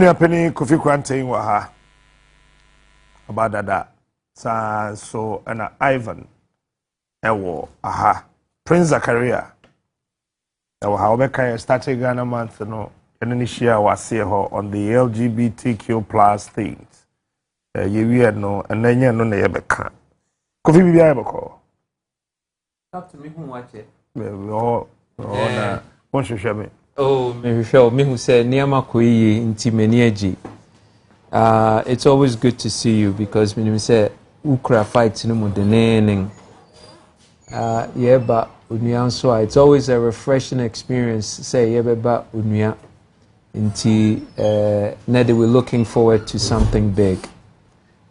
Penny Kofi Kwanten wa ha abadada sa so na Ivan ewo aha Prince Zakaria ewo ha obeka started Ghana month no ene share wase ho on the LGBTQ+ things ye wi no enanye no na ye beka Kofi bibia ye beko Captain me hu wache na wonhwehwe me oh me who said niama koyi inti mani agi it's always good to see you because when you say ukra fight no modening yeah but unuan so it's always a refreshing experience say yeah ba unuan inti now we're looking forward to something big,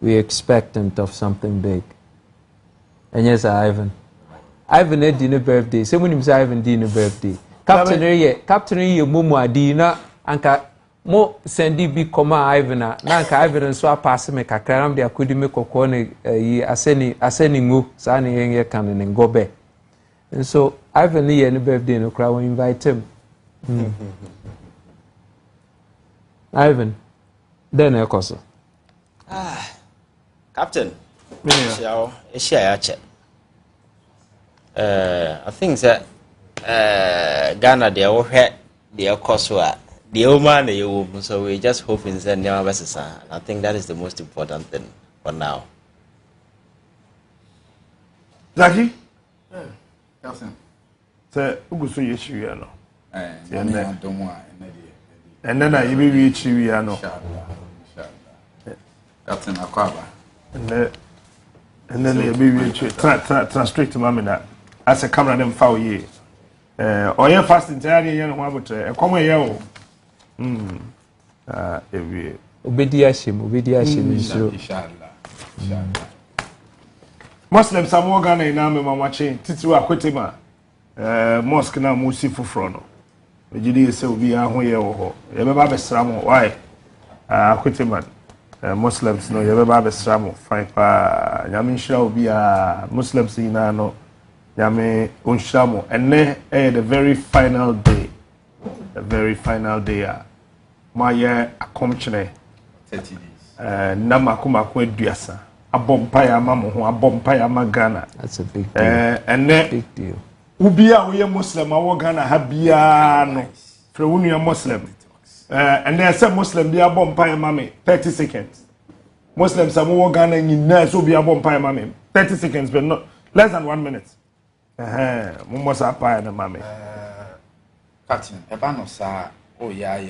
we're expectant of something big. And yes, Ivan had dinner birthday. So when you say Ivan dinner birthday, Captain ye mumu adina anka mo sendi bi koma Ivan na anka Ivan so pass me kakra am de akodi me kokko ne yi aseni ngo sa ne yen ye kan ne ngobe. And so Ivan ye ne birthday no kra we invite him. Ivan then e koso Captain I think that Ghana they all had their course the woman so we just hoping that never versus I think that is the most important thing for now. Zaki Captain say uguso yechi ya no and then I be yechi ya no Captain Akwaba and then you be yechi translate to mamina as a camera them foul ye or you fast entirely you know what e come here o every obedi ashim inshallah Muslims are more Ghana in army mama chain titu akwetema mosque na musi fufro no ejidi se obi ahụ ye wo ho ye be ba besram why akwetema Muslims no ye be ba besram fine pa nyame nhira obi a Muslims ina no nyame onhiramo enne the very final day ma ye akomchene 30 days na makomako aduasa abompa ya mamo ho abompa ya magana. That's a big deal. Big deal. Ubia we Muslim awo Ghana ha bia no fra wonu Muslim and there say Muslim bia bompa ya mame 30 seconds Muslims awo Ghana nyina so bia bompa ya mame 30 seconds but not less than 1 minute mo sa pa ya na mame Captain eba no sa oh yeah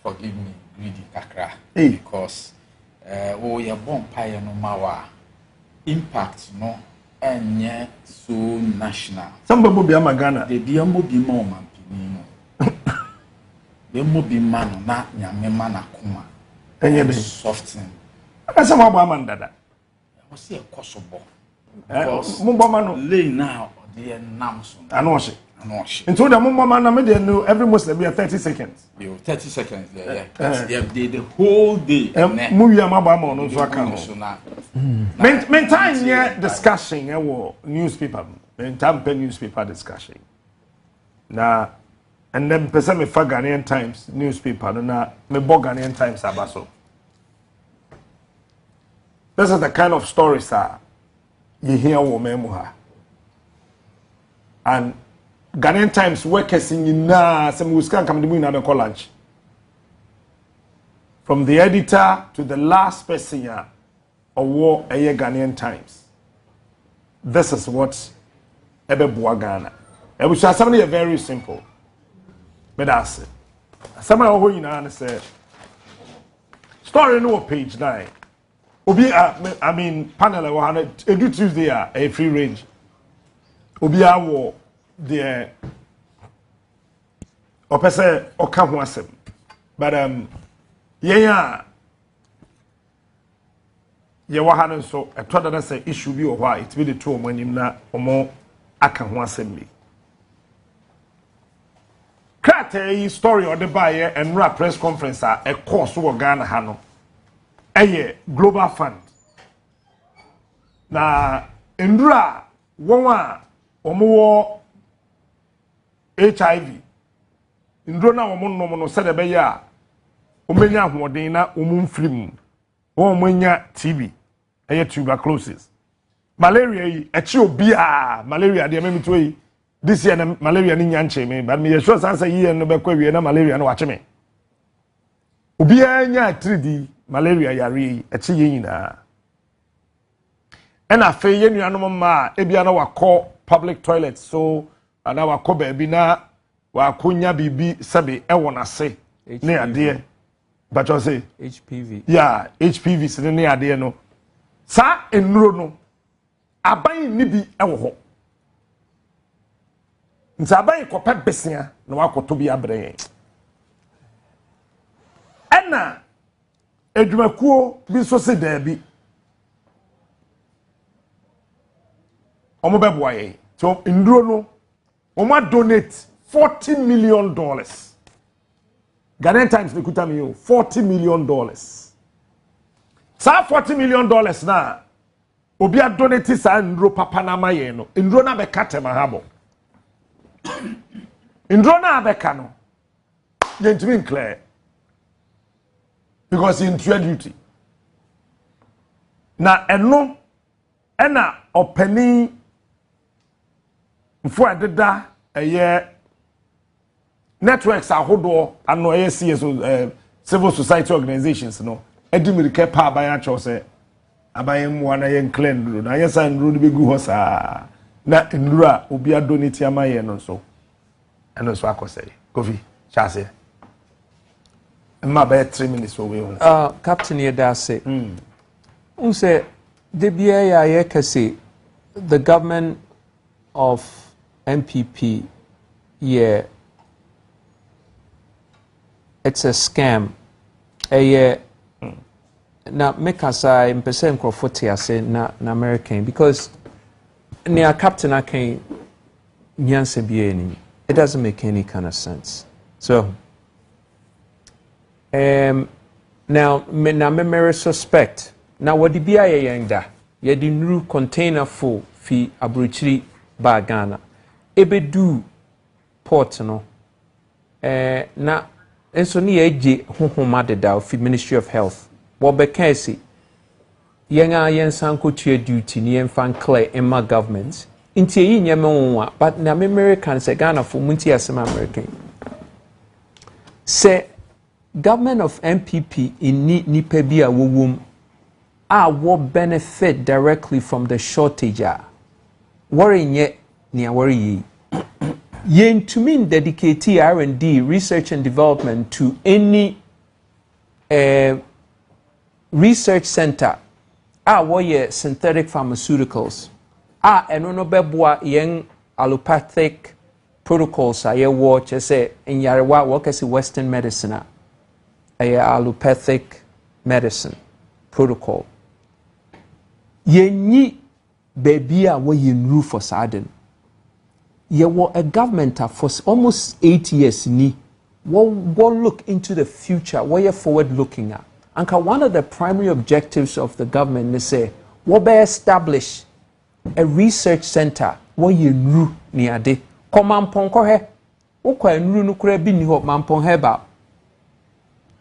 forgive me greedy kakra because oh yeah bompa ya no mawa impact no enye so national some people be Ghana they be mo bi ma o mampini no be mo bi ma no na nyame ma na kuma enye be soften asa mo abo amandada o se e kosobo mo bo ma no lay now the nam so ano into the mama na me dey know every Muslim be 30 seconds 30 seconds the whole day mu wi amaba ma no so aka no maintain here discussion newspaper newspaper discussion na and then person me fa Ghanaian Times newspaper no na me bo Ghanaian Times abaso this is the kind of stories you hear wo ha and Ghanaian Times workers in some who can come to me na college from the editor to the last person or a Ghanaian Times. This is what ebe boa Ghana. It was something very simple. But that's it. Somebody who you know say story no page 9. Obi I mean panel 100 every Tuesday a free range. Obi awo the opese oka ho asem. But yeah ye wa hanen so etoda na say issue bi o hwa it be the two omanim na omo aka ho asem bi krata yi story o de ba ye enra press conference e course wo Ghana ha no global fund na endura won a omo wo HIV nduro na omo no se de be ya omenya ahoden na omumfrim omenya TB eye tuberculosis malaria yi echi obi a malaria de memi to yi this year na malaria ni nyanche me but me sure san say year no be kwa wie na malaria no wache me obi anya 3D malaria yare echi ye nyina ena fe ye nuanom ma ebia na wakọ public toilet so ana wakọ ba bi na wakonya bibi sabe ewo na se ne ade but you say HPV yeah HPV se ne ade no sa enuro no aban ni bi ewo ho nti aban kopa besia na wakoto bi abrɛ ena edwumakuo bi so se da bi omo beboa ye so nduro no omo donate $40 million Ghanaian Times they kuta me $40 million sa $40 million na obi a donate sa nduro papa na maye no nduro na be katema habo nduro na be ka no yentimi clear because in trade duty na eno ena openi mfo adeda eye networks ahodo ano eye CSO civil society organizations no edimirike pa aban acho se aban mu na ye clear nduro na ye san nduro be gu ho saa na nduro a obi a donate amaye no so eno so akose kofi chase ma be 3 minutes away Captain Yedase say the BIA yekase the government of MPP yeah it's a scam na make us in percent crofoti na American because near Captain Akin nyanse bieni it doesn't make any kind of sense so now na memory suspect now what the BIA yenda ye the new container full fi abrochiri ba Ghana ebedu port no na enso ni eje honhoma deda fi Ministry of Health wo be kansi yenga yensan kotua duty ni yenfan clear in my government inti yi nyeme wonwa but na American say Ghana for munti asem American say government of MPP in nipa bi a wowom a wo benefit directly from the shortage worry nye ni worry yi yen to mean dedicate R&D research and development to any research center wo synthetic pharmaceuticals eno no beboa yen allopathic protocols ye watch say in yarewa wo kase western medicine allopathic medicine protocol yenyi baby a wo yenru for sadden ye were a government for almost 8 years ni what look into the future what you forward looking at and one of the primary objectives of the government is say what be establish a research center what you knew ni ade komampon ko he wo kwa nru no kura bi ni ho mampon he ba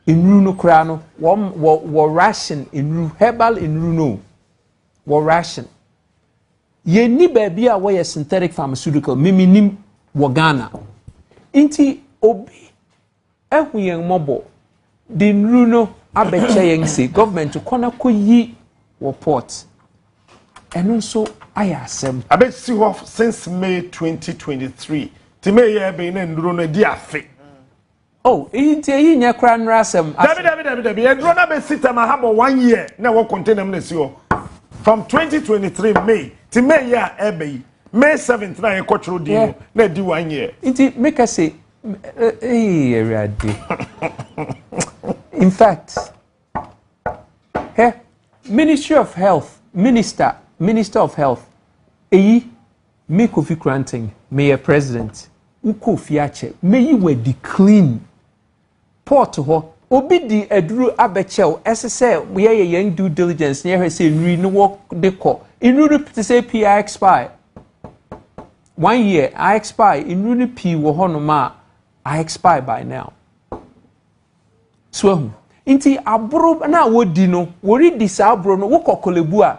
nru no kura no wo ration nru herbal nru no wo ration ye ni baby a wo synthetic pharmaceutical miminim wo Ghana inti obi ehuyen mobo di nru no abeche yen say government kona koyi wo port eno so ayasem abet see off since May 2023 ti me ye be na nduro no di afe oh inti yi nya kra nrasem dabi nduro na be sitama habo 1 year na wo contain am na si o from 2023 May ti May ya ebe May 7th na ye kwotro di no na di 1 year inti make us say ready in fact here Ministry of Health Minister of Health me Kofi Granting me president Kofi Ache me you were the clean port ho obi di eduru abechel sse we ye due diligence near say nri no work de ko inru to say PI expire 1 year I expire inru P wo hono ma I expire by now so inti abro na wodi no wori di sa abro no wo kokolebu a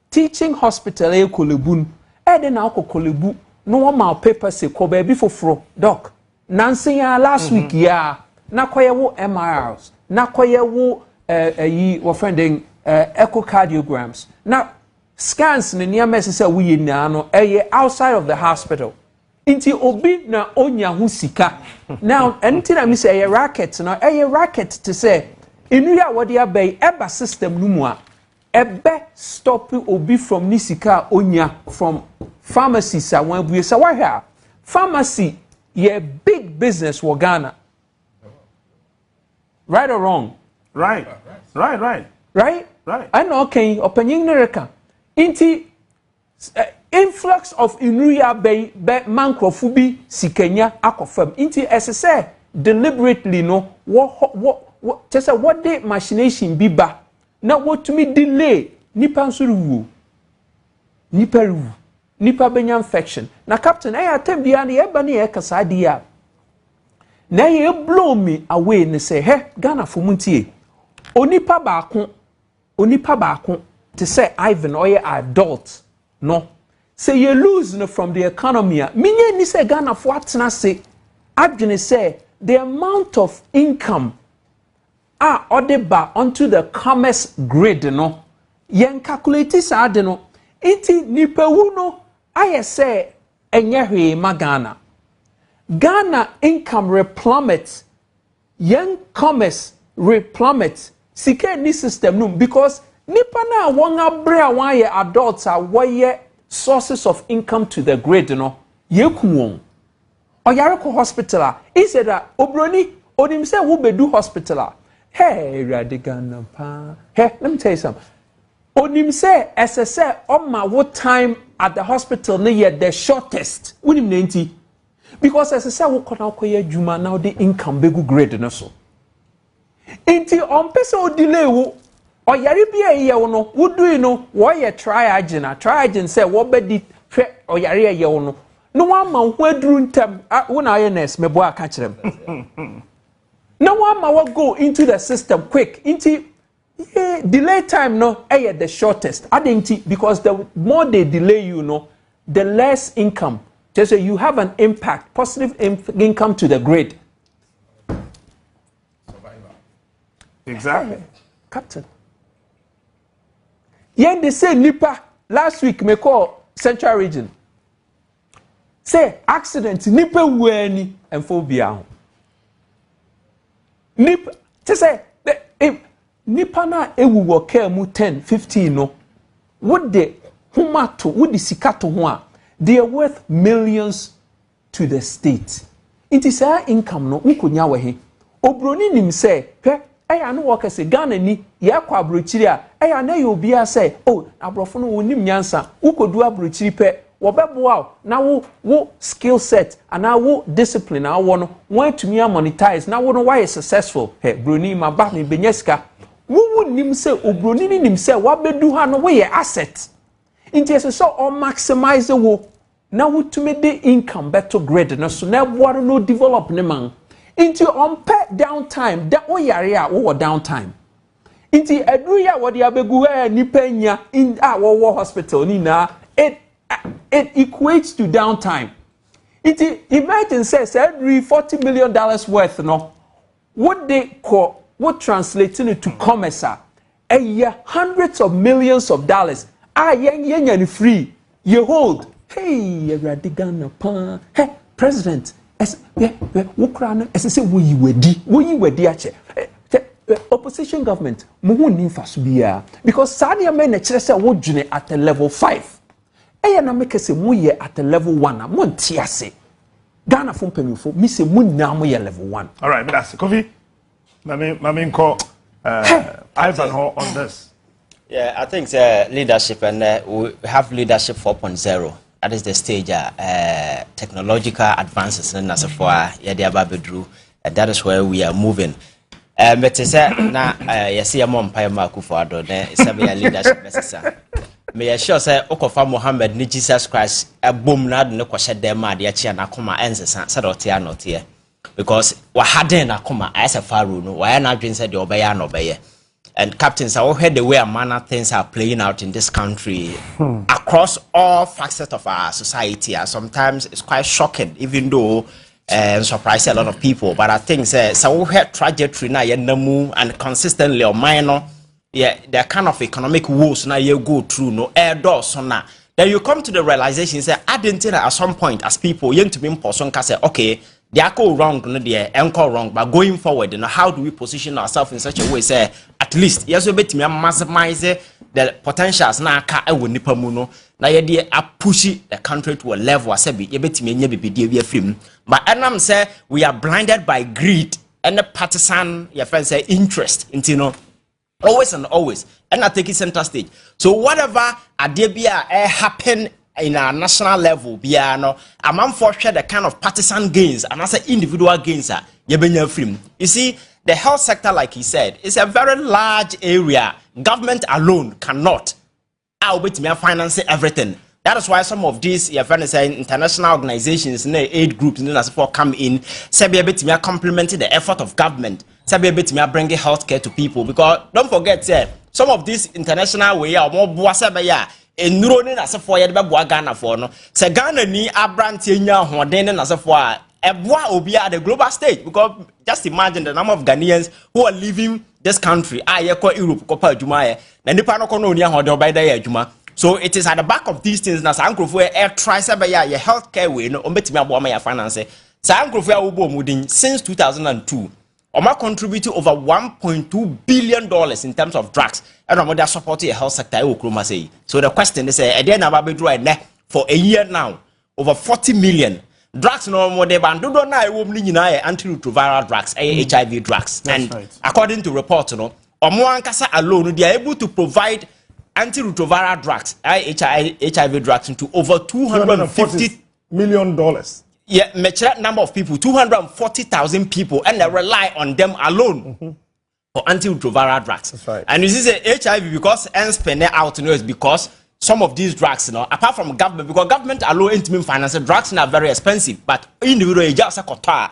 teaching hospital e kolebun e de na kokolebu no wo ma paper se ko ba bi foforo doc nansen ya last week ya na koye wo MRIs na koye wo yi wo friending echocardiograms na scans ne niam say we na no outside of the hospital inti obi na onya ho sika now anything I say a racket na racket to say inu ya wodi abey eba system no mu a ebe stop obi from ni sika onya from pharmacies a wan buye sa wa hia pharmacy ye big business wo Ghana. Right or wrong? Right. I know okay opening nereka inti influx of inuya be mankrofu bi sikenya akofam inti say deliberately no what just what the machination bi ba na what to me delay nipa nsuru nipa benya infection na captain atem bia na eba na kasa dia na ye blow me away ne say he Ghana for muntie onipa baako to say Ivan or adult no say you lose no from the economy minye ni say Ghana for atena say adwene say the amount of income odeba onto the commerce grid no yen calculate sa ade no iti nipa wu no aye say enye hwe ma Ghana income replummet yen commerce replummet sika ni system no because nipa na won abre a wan ye adults a woye sources of income to the grid no yekuwon oyare ko hospital a instead that obroni onim say wo bedu hospital a hey Ghana pa hey let me tell you something onim say SSA on my what time at the hospital near the shortest unim nenti because SSA wo kona koye adwuma now the income begu grade no so inti on pese o delay wo oyare bia ye wo no wudu no wo ye triagen say wo bedi hwe oyare ye wo no no one man who aduru ntem wo na ye nurse mebo aka kirem no one man will go into the system quick into delay time no the shortest adenti because the more they delay you no the less income just so you have an impact positive income to the grid. Exactly. Captain. Yeah, they say nipa last week me call Central Region. Say accident nipa weni and phobia. Nipa to say nipa na ewu wo care mu 10 15 no. What the humato what the sikato ho they are worth millions to the state. It is our income no nkonya we he. Obroni nim say pe eya no work say Ghana ni ye kwa abrochiri a eya na ye obi a say oh abrofo no wonim nyansa ukodu abrochiri pe wo beboa na wo skill set and na wo discipline na wo no want to me monetize na wo no why successful he broni ma ba me benyeska wo nim say obroni ni nim say wa bedu ha no wo ye asset inti so or maximize wo na wo to me the income better grade no so na wo no develop ne man into on pet downtime that oyare a wo downtime into aduru ya wo de abegu nipa nya in wo hospital ni na it equates to downtime. Imagine says every $40 million worth no what they call what translating it to commerce a year hundreds of millions of dollars yen free you hold hey Ghana pa hey president opposition government because Sadia men at the level 5 na make say mu at the level 1 am tiase Ghana fo mpanyufo mi se mu na mo ye level 1 all right but that's Kofi mame call Ivan on this. Yeah, I think leadership and we have leadership 4.0. That is the stage technological advances and as for and that is where we are moving. But say na yesi amon pa ma Akuffo Addo ne say leadership necessary. Me sure say Okofa Muhammad ni Jesus Christ bom na do ne kwhye dem ma de chia na koma ensesa say do tia no tie. because we hadn't a comma as a faru no why not drink said the obey and obey. And captains, I heard the way and manner things are playing out in this country across all facets of our society. And sometimes it's quite shocking, even though surprise a lot of people. But I think so we had trajectory now and consistently or minor, the kind of economic woes now you go through no air doors so now. Then you come to the realization say I didn't think at some point as people you to be person can say okay. They are go wrong, they are anchor wrong, but going forward, how do we position ourselves in such a way, say, at least, yes, we bet me maximize the potentials now, I will nipper muno, now you are pushing the country to a level, I said, you bet me, be film. But I'm say we are blinded by greed and the partisan, your friends say, interest, into always and always, and I take it center stage. So, whatever idea happen in our national level, biano, a man for share the kind of partisan gains and as individual gains are film. You see, the health sector, like he said, is a very large area. Government alone cannot finance everything. That is why some of these international organizations, aid groups, come in, say complementing the effort of government, say bringing healthcare to people. Because don't forget, some of these international way are more en running as a foyer be Ghana for no se Ghana ni abrantie nya hoden na for eboa obi at the global stage because just imagine the number of Ghanaians who are leaving this country ayeko Europe ko pa adwuma ye na nipa no kono oni ahoden obai da ye adwuma. So it is at the back of these things na sankrofo air try say be ya healthcare way no ombetimi abo ma ya finance sankrofo a wo bo mudin since 2002 Oma contribute over $1.2 billion in terms of drugs. And Oma support a health sector. So the question is, for a year now, over 40 million drugs. No more than antiretroviral drugs, HIV drugs. That's and right. According to reports, Omoankasa alone, they are able to provide antiretroviral drugs, HIV drugs, into over $250 million. Yeah, measured number of people, 240,000 people, and they rely on them alone for antiretroviral drugs. That's right. And you see, HIV because and spend it out, is because some of these drugs, apart from government, because government alone ain't finance drugs are very expensive, but individual just a quota,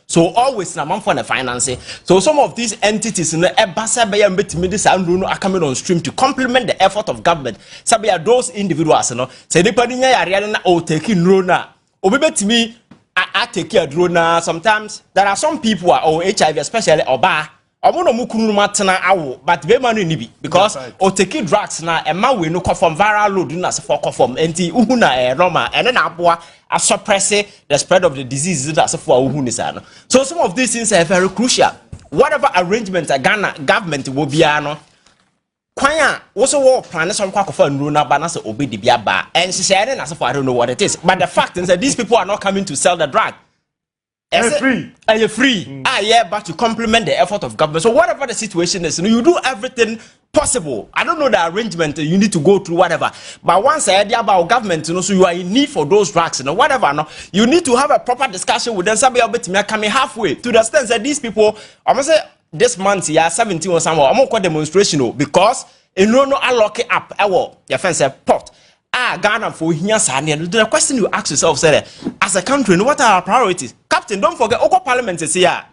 so always na man for the financing. So some of these entities are coming on stream to complement the effort of government. So those individuals, say depending on taking rona. Obebetimi I take care drone. Sometimes there are some people or HIV especially oba omo no mukunu matena awo but be manu nibi because o take drugs na e ma we no conform viral load na se for conform enti uhu na normal ene na aboa a suppress the spread of the disease that se for uhu ni sa no. So some of these things are very crucial. Whatever arrangement a Ghana government will be ano Kwanya also war plan some Akuffo Addo na ba na say obi di bia ba and she said I don't know what it is, but the fact is that these people are not coming to sell the drug. You're free. Yeah, but to complement the effort of government. So whatever the situation is, you do everything possible. I don't know the arrangement you need to go through, whatever. But once I idea about government, so you are in need for those drugs, whatever. You need to have a proper discussion with them. Somebody coming halfway to the extent that these people, I'm gonna say this month, 17 or somewhere, I'm gonna call demonstration because in no allocate up our your fence pot. Ghana for here, the question you ask yourself, say, as a country, what are our priorities? Captain, don't forget, Oko Parliament is here.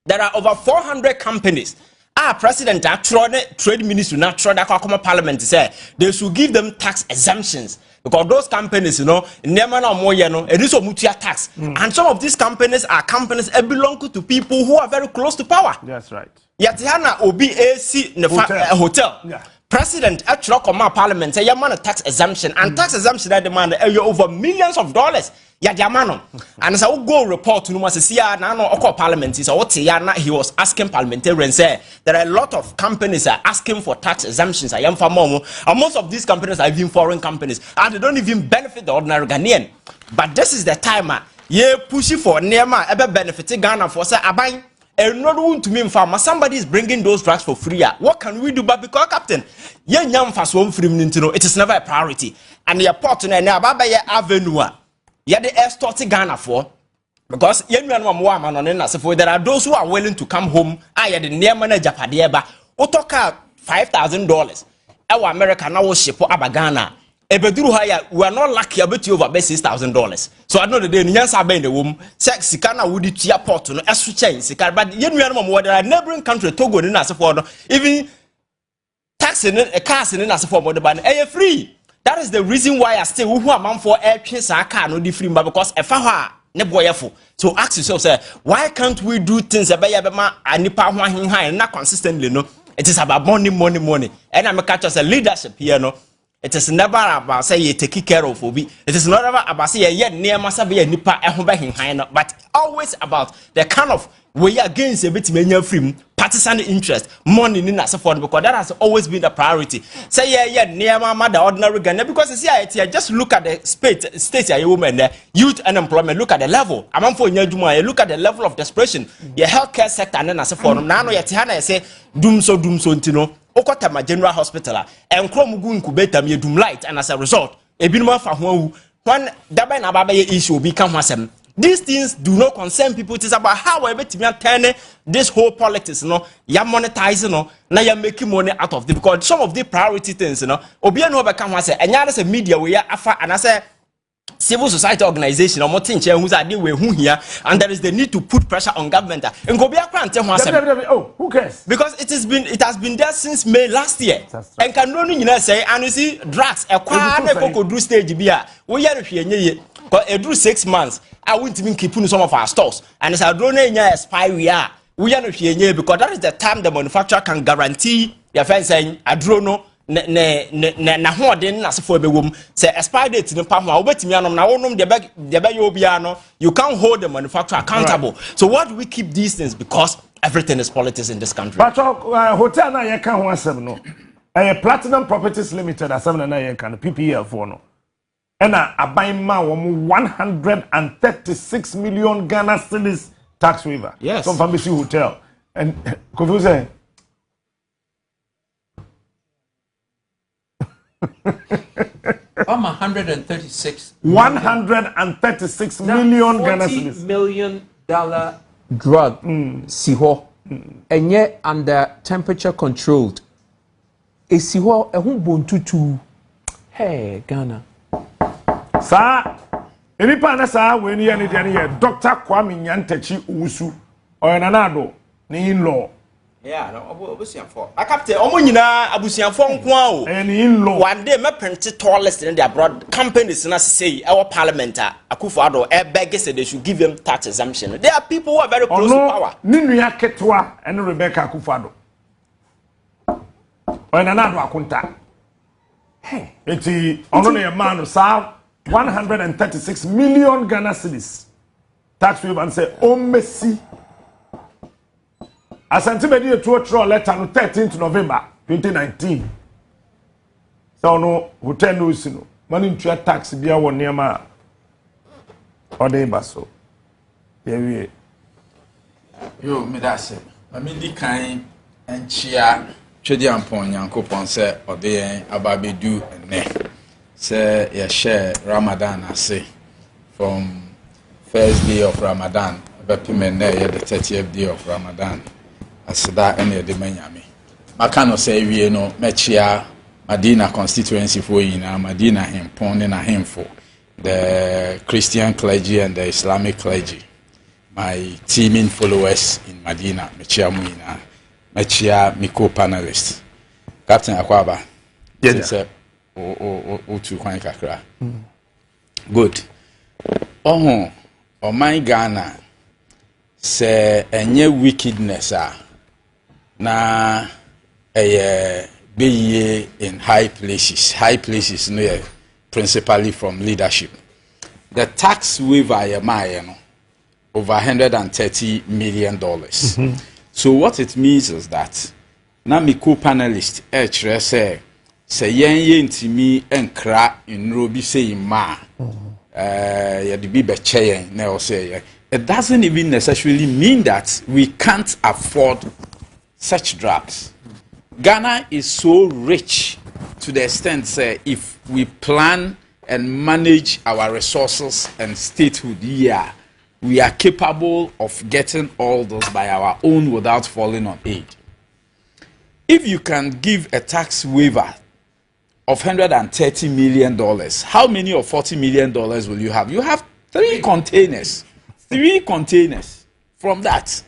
There are over 400 companies. President, trade ministry, natural Parliament say they should give them tax exemptions. Because those companies, it is a mutual tax. And some of these companies are companies that belong to people who are very close to power. That's right. Yet, OBAC hotel. Yeah. President actually come out parliament say you man a tax exemption and tax exemption that demand over millions of dollars. Ya diamano. And so go report to no say na no okọ parliament is what he was asking parliamentarians say there are a lot of companies are asking for tax exemptions. I am for more. And most of these companies are even foreign companies and they don't even benefit the ordinary Ghanaian. But this is the time pushing for nearma ebe benefit Ghana for say aban. And not want to mean farmer. Somebody is bringing those drugs for free. What can we do? But because Captain, it is never a priority. And the port and Ababa Avenue, the escort Ghana for because there are those who are willing to come home. I had the near manager Padieba, Otoka $5,000. Our American now ship Abagana. Ebeduru haya, we are not lucky about you over $6,000. So I know the day Nyansa be in the womb, sex Sikana would it ya port no as chain Sikar, but yen we are neighboring country Togo in as for even taxing a car in as for the ban free. That is the reason why I still who am for air chase a car no different because a fawa neboyeful. So ask yourself, say, why can't we do things about Yabama and Nipa high and not consistently? No, it is about money. And I'm a catch as a leadership here, no. It is never about say you take care of Obi. It is not about say yet near Masabi Nipa and but always about the kind of way against a bit many free partisan interest, money in us afford because that has always been the priority. Say yeah near my the ordinary Ghana because it's here just look at the state a woman there, youth unemployment, look at the level. I'm for you look at the level of desperation. Your healthcare sector and then as a forum. Now yet Hana say doom so ntino. Okotama General Hospital and Kromugu incubator me doom light and as a result a binuma for one dabai na baba issue become wasem. These things do not concern people. It is about how we turn this whole politics, ya monetizing, now you're making money out of it because some of the priority things, Obiano no become was and yet a media we are afa and I say civil society organization or more who's are who here and there is the need to put pressure on government and go back oh who cares because it has been there since May last year and can only say and you see drugs a could do stage beer we are because do 6 months I wouldn't even keep some of our stores and it's a drone expire we are because that is the time the manufacturer can guarantee your friend saying a drone na hoden na sefo be wom say expire date no pa ho obetimi anom na wonom de be yo bia no you can't hold the manufacturer accountable right. So why do we keep these things because everything is politics in this country but hotel na ye kan ho asem no Platinum Properties Limited asem na ye kan PPL for no na aban ma wo 136 million Ghana cedis tax waiver yes from Family Hotel and confuse 136 million Ghana cedis. $40 million drug siho enye under temperature controlled e siho ehun bontutu hey Ghana sa enipa na sa we ni ya ni Dr. Kwame Nyantachi Owusu oyananado ni in-law. Yeah, no, abusianfo. Captain, omo nyina abusianfo nko a o. In-law. One day me print tallest in the abroad companies na say our parliament Akuffo Addo beg say they should give them tax exemption. There are people who are very close to power. Ni nua ketwa and Rebecca Akuffo Addo. Oyananado akunta. Hey, eti ono na man sa 136 million Ghana cedis. Tax waiver and say o Messi Asante Bedi a two letter no 13th November 2019. So no hotel no sino. Money into tax bia won niama or dey baso. Yeah. Yo, me that say. I mean the kind and chia twedi ampon Yankopon say ode ababedu ene. Say ya share Ramadan ase from first day of Ramadan. Bepime na the 30th day of Ramadan. Asida ene de manyame maka no say wie no mechia Madina constituency for yina Madina hempon na hemfo the Christian clergy and the Islamic clergy my teaming followers in Madina mechia mu yina mechia miko panelist Captain Akwaba yes sir o tu kwan kakra good oh my Ghana say enye wickedness na be in high places no principally from leadership the tax waiver no over $130 million so what it means is that na mi co-panelist say yen ntimi enkra enro bi say ma ya de bi be cheyen na say it doesn't even necessarily mean that we can't afford such drugs. Ghana is so rich to the extent, say, if we plan and manage our resources and statehood here, we are capable of getting all those by our own without falling on aid. If you can give a tax waiver of $130 million, how many of $40 million will you have? You have 3 containers. 3 containers from that.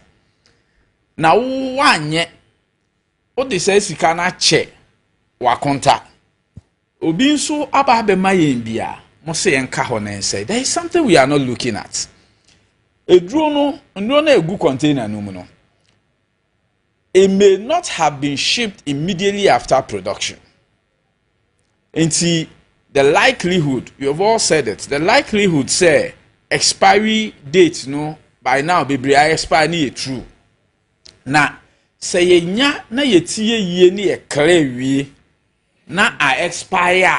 Now, one yet, what they say, you cannot check what contact. Obi so aba be mayembia, mo say enka ho na say there is something we are not looking at. Eduro no na egu container no mu no. It may not have been shipped immediately after production. The likelihood, you have all said it, the likelihood say expiry date no by now be expire ni true. Na say yenya na yetie yie ni e clear wie na expire,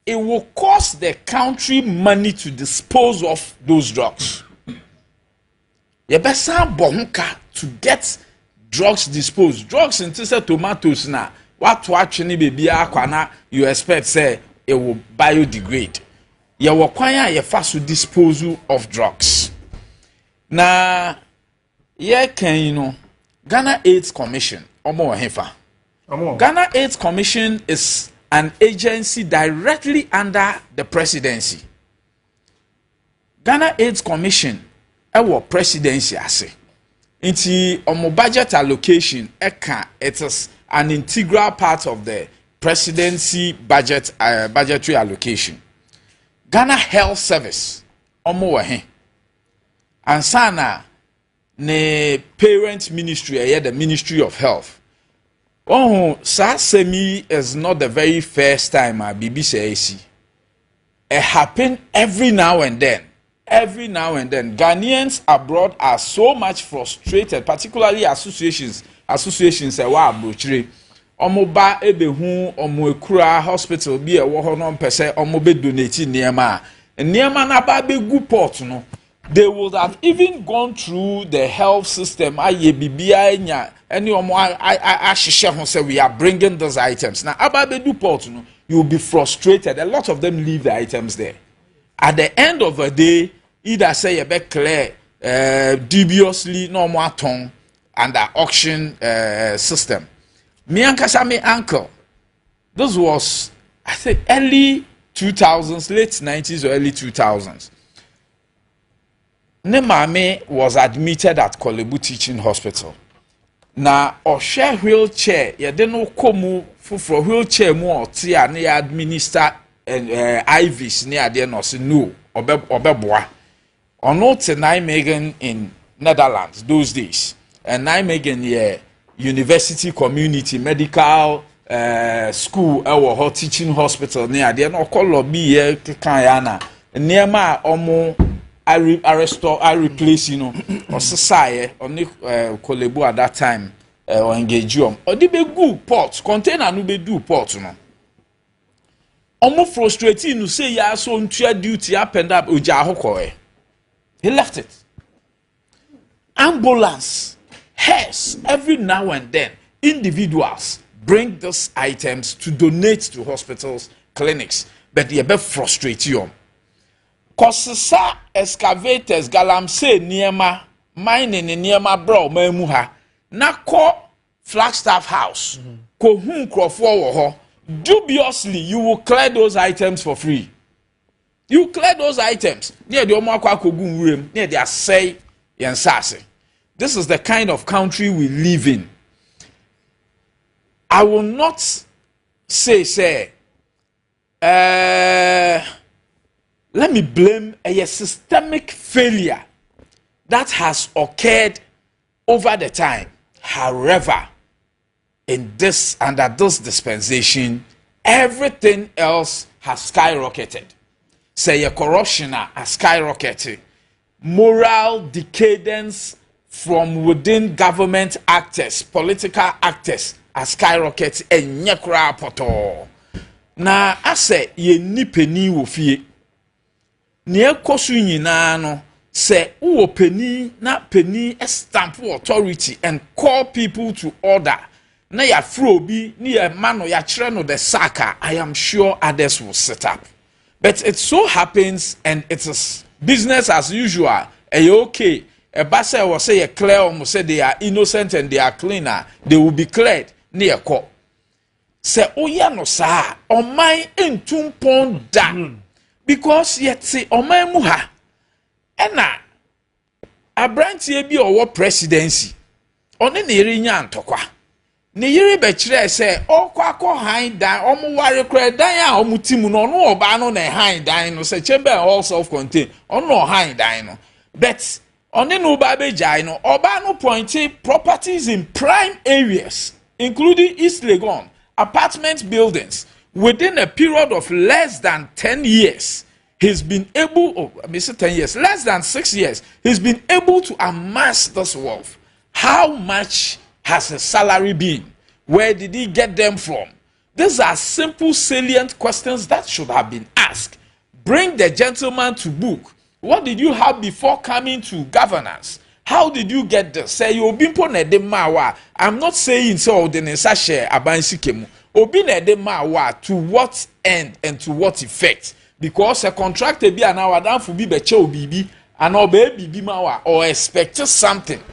it will cost the country money to dispose of those drugs. You better bonka to get drugs disposed. Drugs into say tomatoes na what actually baby akwana you expect say it will biodegrade. You require you fast to disposal of drugs. Na ye can you know Ghana AIDS Commission omo hefa. Ghana AIDS Commission is an agency directly under the presidency. Ghana AIDS Commission ewo presidency ase. Inti omo budget allocation eka, it is an integral part of the presidency budgetary allocation. Ghana Health Service omo wahe. Ansana ne parent ministry the Ministry of Health. Oh, Sasemi is not the very first time BBC. It happens every now and then. Every now and then. Ghanaians abroad are so much frustrated, particularly associations say wa abrochire. Omo ba ebehu omo ekura hospital bi e wo ho no mpese omo be donate niema. Niema na ba be gu port no. They would have even gone through the health system. Any say we are bringing those items. Now, Ababedu port, you will be frustrated. A lot of them leave the items there. At the end of the day, either say a bit clear, dubiously, no more tongue, under auction system. Me and uncle, this was, I think, early 2000s, late 90s or early 2000s. Ne mame was admitted at Kolebu Teaching Hospital. Na share wheelchair, ye de no komu for wheelchair mu otia ne administer IVs ne ade no se no obeboa. Ono te Nijmegen in Netherlands those days. And Nijmegen ye university community medical school ewo ho teaching hospital ne ade no call lobby ye kan ya na. Niema omo I replace, you know, or society, or Kolebu at that time, or engage you. Or they be good ports, container no be do ports, you know. Almost frustrating to say, yeah, so until duty up and up, Ujahokoe. He left it. Ambulance, hearse, every now and then, individuals bring those items to donate to hospitals, clinics, but they be frustrated you. Kosisa excavators galamse niema mining niema bro mamuha na ko Flagstaff House ko hun krofo wo ho dubiously you will clear those items for free. You clear those items near the omo akwa kogu nwurem near they say yensase. This is the kind of country we live in. I will not say let me blame a systemic failure that has occurred over the time. However, in this under this dispensation, everything else has skyrocketed. Say a corruption has skyrocketed. Moral decadence from within government actors, political actors has skyrocketed and nyekra poto. Na ase ye ni peni wo fie. Ne kosu nyina no say wo peni na peni stamp authority and call people to order na ya fro bi ni ya mano ya kire no the saka. I am sure others will set up, but it so happens and it is business as usual. Okay, a basa will say a clear almost say they are innocent and they are cleaner, they will be cleared near court. se oya no saa oman entumpon da because yet say oman mu ha ena abrantie bi owo presidency one na yiri nya ntokwa ne yiri be kire se okwa han dan omuware kra dan a omutimu no no oba no na han dan no se chamber all self contained ono han dan no but one no ba be jai no oba no pointing properties in prime areas including East Legon apartment buildings within a period of less than 10 years. He's been able, I say 10 years, less than 6 years, he's been able to amass this wealth. How much has his salary been? Where did he get them from? These are simple, salient questions that should have been asked. Bring the gentleman to book. What did you have before coming to governance? How did you get this? Say you bimpo na de mawa. I'm not saying so the nesashe abansi kemu. Obi na de mawa to what end and to what effect? Because a contract be an hour down for be beche obibi and obey bibi mawa or expect something.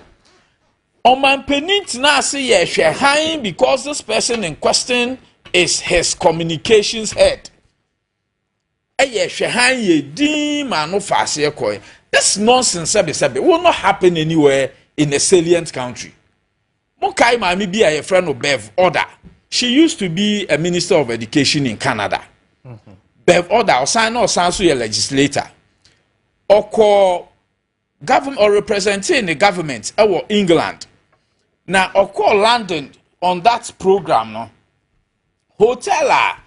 Oman penit na say ye share high because this person in question is his communications head. Eye share high ye di manu fase koi. This nonsense will not happen anywhere in a salient country. Mokai mami be a friend of Bev Order. She used to be a minister of education in Canada. Bev Order or sign or sansu a legislator. Or government or representing the government or England. Now or London on that program no. Hotel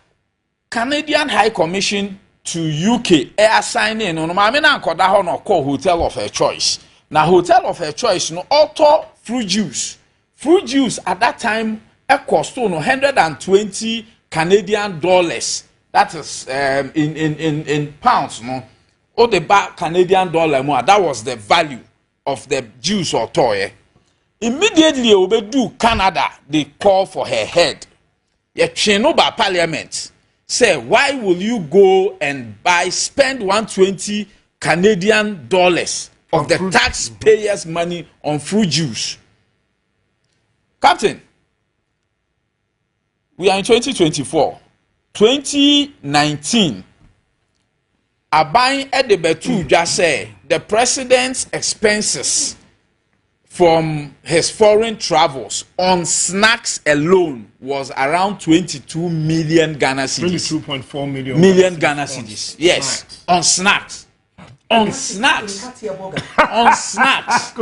Canadian High Commission to UK air signing no ma me na nkoda ho no call hotel of her choice. Now hotel of her choice no auto fruit juice. Fruit juice at that time cost no 120 Canadian dollars. That is in pounds no. Or the back Canadian dollar more. That was the value of the juice or toy. Immediately we do Canada they call for her head. Ye cheno by parliament. Say, why will you go and spend 120 Canadian dollars of the taxpayers' money on fruit juice? Captain, we are in 2024. 2019, Aban Edebetu just said the president's expenses from his foreign travels on snacks alone was around 22 million Ghana cedis. 22.4 million Ghana cedis. Yes, on snacks. On snacks. On snacks.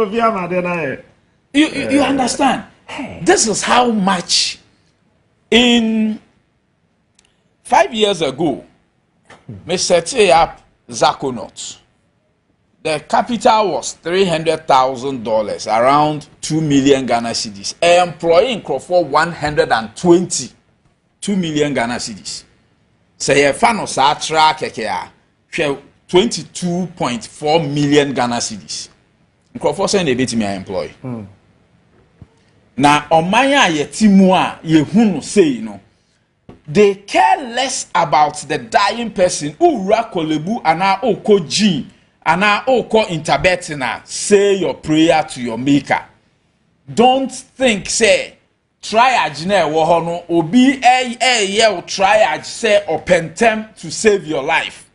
You understand? This is how much in 5 years ago, we set up Zakonaut. The capital was $300,000, around 2 million Ghana cedis. Employing for 122 million Ghana cedis. Say a fan of Satra Kekea, 22.4 million Ghana cedis. Nkrofo say na beti me employ. Na omanya ye timua ye hunu say no. They care less about the dying person who rakolebu ana okoji. Ana oko interbetina, say your prayer to your maker. Don't think say triage na wohono obi ye triage say opentem to save your life.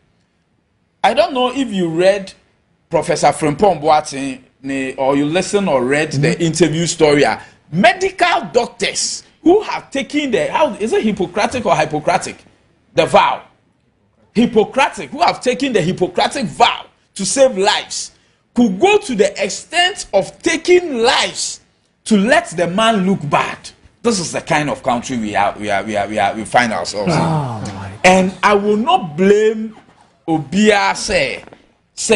I don't know if you read Professor Frimpong Boateng or you listen or read the interview story. Medical doctors who have taken is it Hippocratic or Hippocratic? The vow. Hippocratic, who have taken the Hippocratic vow to save lives, could go to the extent of taking lives to let the man look bad. This is the kind of country we find ourselves in. And I will not blame Obia say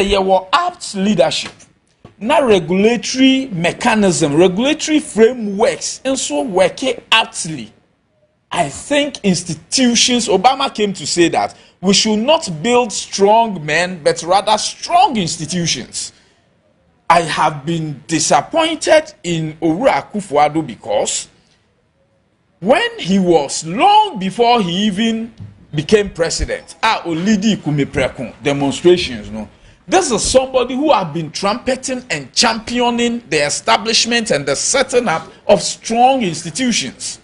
you were apt leadership. Now regulatory mechanism, regulatory frameworks, and so working aptly. I think institutions, Obama came to say that we should not build strong men, but rather strong institutions. I have been disappointed in Akuffo Addo because when he was, long before he even became president, demonstrations, no. This is somebody who have been trumpeting and championing the establishment and the setting up of strong institutions.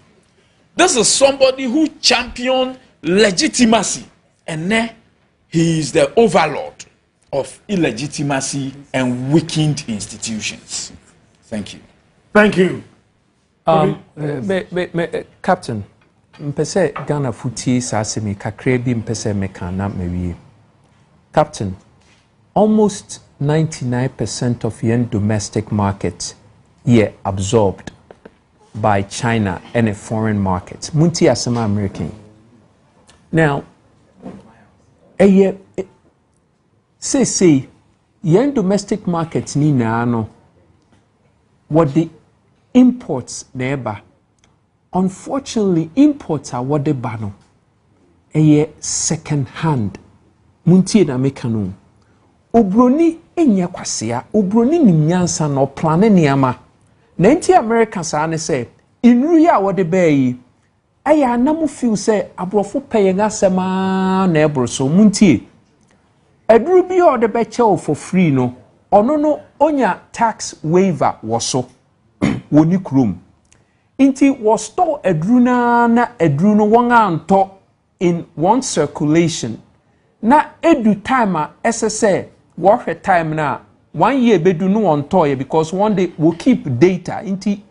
This is somebody who championed legitimacy, and then he is the overlord of illegitimacy and weakened institutions. Thank you. Thank you. Captain, mpese Ghana futi sasemi kakrebi mpese mekana mewie. Captain, almost 99% of yen domestic market ye absorbed by China and a foreign market. Munti asema American. Now, say yen domestic market ni na ano what the imports neighbor. Unfortunately, imports are what they ban. Second hand. Munti na mekano. Obroni enya kwasia. Obroni ni nyansa no plane niama. Na nti Americans ane say inru ya what they bay. Aya namu feel say abrofo paying asema na ebro so munti. Edru bi o de beche for free no. Ono no onya tax waiver waso. Woni krom. Inti was store edruna na edruno wanga anto in one circulation. Na edu time SSA worth time na 1 year bedu no onto because one day we'll keep data inti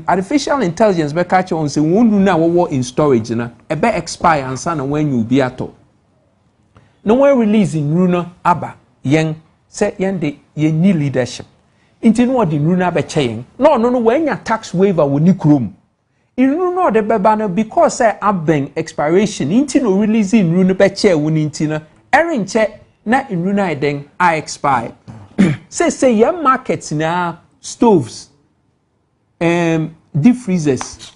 artificial intelligence be catch on say wonu na wo in storage na e be expire ansa na when you be ato. No one releasing runa aba yen say yen de yen ni leadership. Inti no di nru na be cheyen no when your tax waiver woni krom inru no de beba no because say aben expiration inti no release nru no be che woni inti na erinche na nru na eden I expire say your markets na stoves deep freezers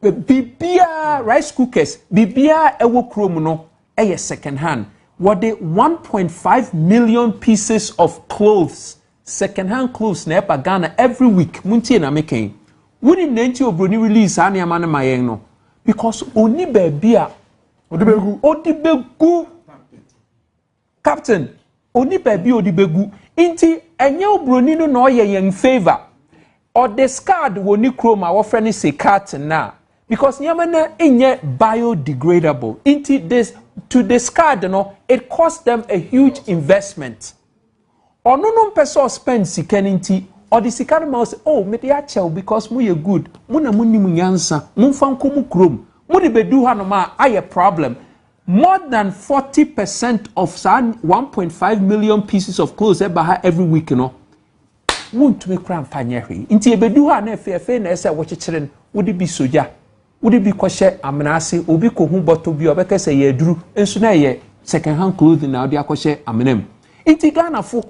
bibia rice cookers bibia ewo krom no eye second hand what the 1.5 million pieces of clothes second-hand clothes na epa Ghana every week. Muntie na meken. Wuni nenti obroni release ani amane mayen no because oni baby a odibegu. Captain, oni baby odibegu. Inti enye obroni no na oye yen favor. Or discard woni chrome a wo freni say carton na because nyama na enye biodegradable. Inti this to discard no it costs them a huge investment. Or no person spend sikanity or the sikan mouse oh me dey achel because mu ye good mu na mu nim nyansa mu fa nkomu krom mu de bedu ha no ma aye problem more than 40% of 1.5 million pieces of clothes every week no won't me cram fanyehwe nti e bedu ha na efe na ese wo chichire wo de bi soja wo de bi kwhye amenase obi ko hu bottle bi obekese ye aduru enso na ye second hand clothing na odi akwhye amenem nti Ghana fo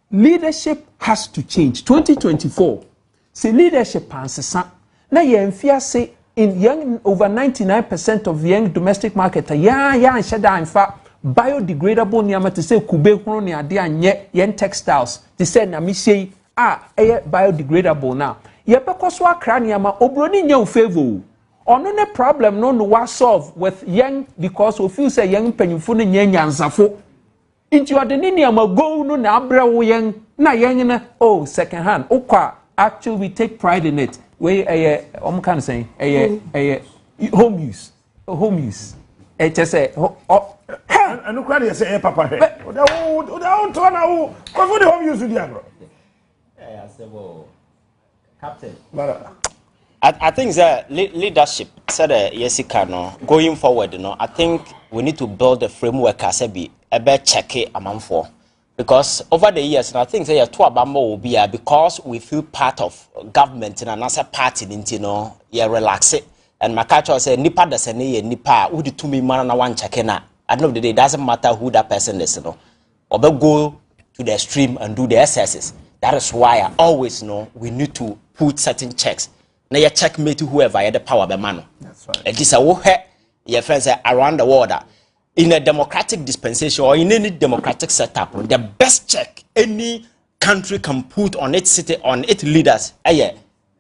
leadership has to change. 2024, say leadership ansesa. Na yemfia say in young over 99% of young domestic market, shada in fact biodegradable niyama to say kube hono ni ade anye yen textiles. To say na mi say biodegradable now. Yebeko so akra niyama obroni nya ufevo. Ono ne problem no wa solve with young because we feel say young penyufo ne nya nyansafo. Into your deninium go no na abrewo yen na yen na oh second hand okwa actually we take pride in it we can say home use just say and no you say papa he o da to na wo ko for the home use di agro Captain I think that leadership said yesika no going forward no I think we need to build a framework as a check it amanfo because over the years and I think say to abambo will be because we feel part of government and another party you know you relax it and my culture say nipa da sene nipa who the to me man na one check na at the end of the day it doesn't matter who that person is you know or go to the extreme and do the excesses. That is why I always know we need to put certain checks na you checkmate whoever had the power be man. That's right. And this your friends say around the world in a democratic dispensation or in any democratic setup, the best check any country can put on its city on its leaders are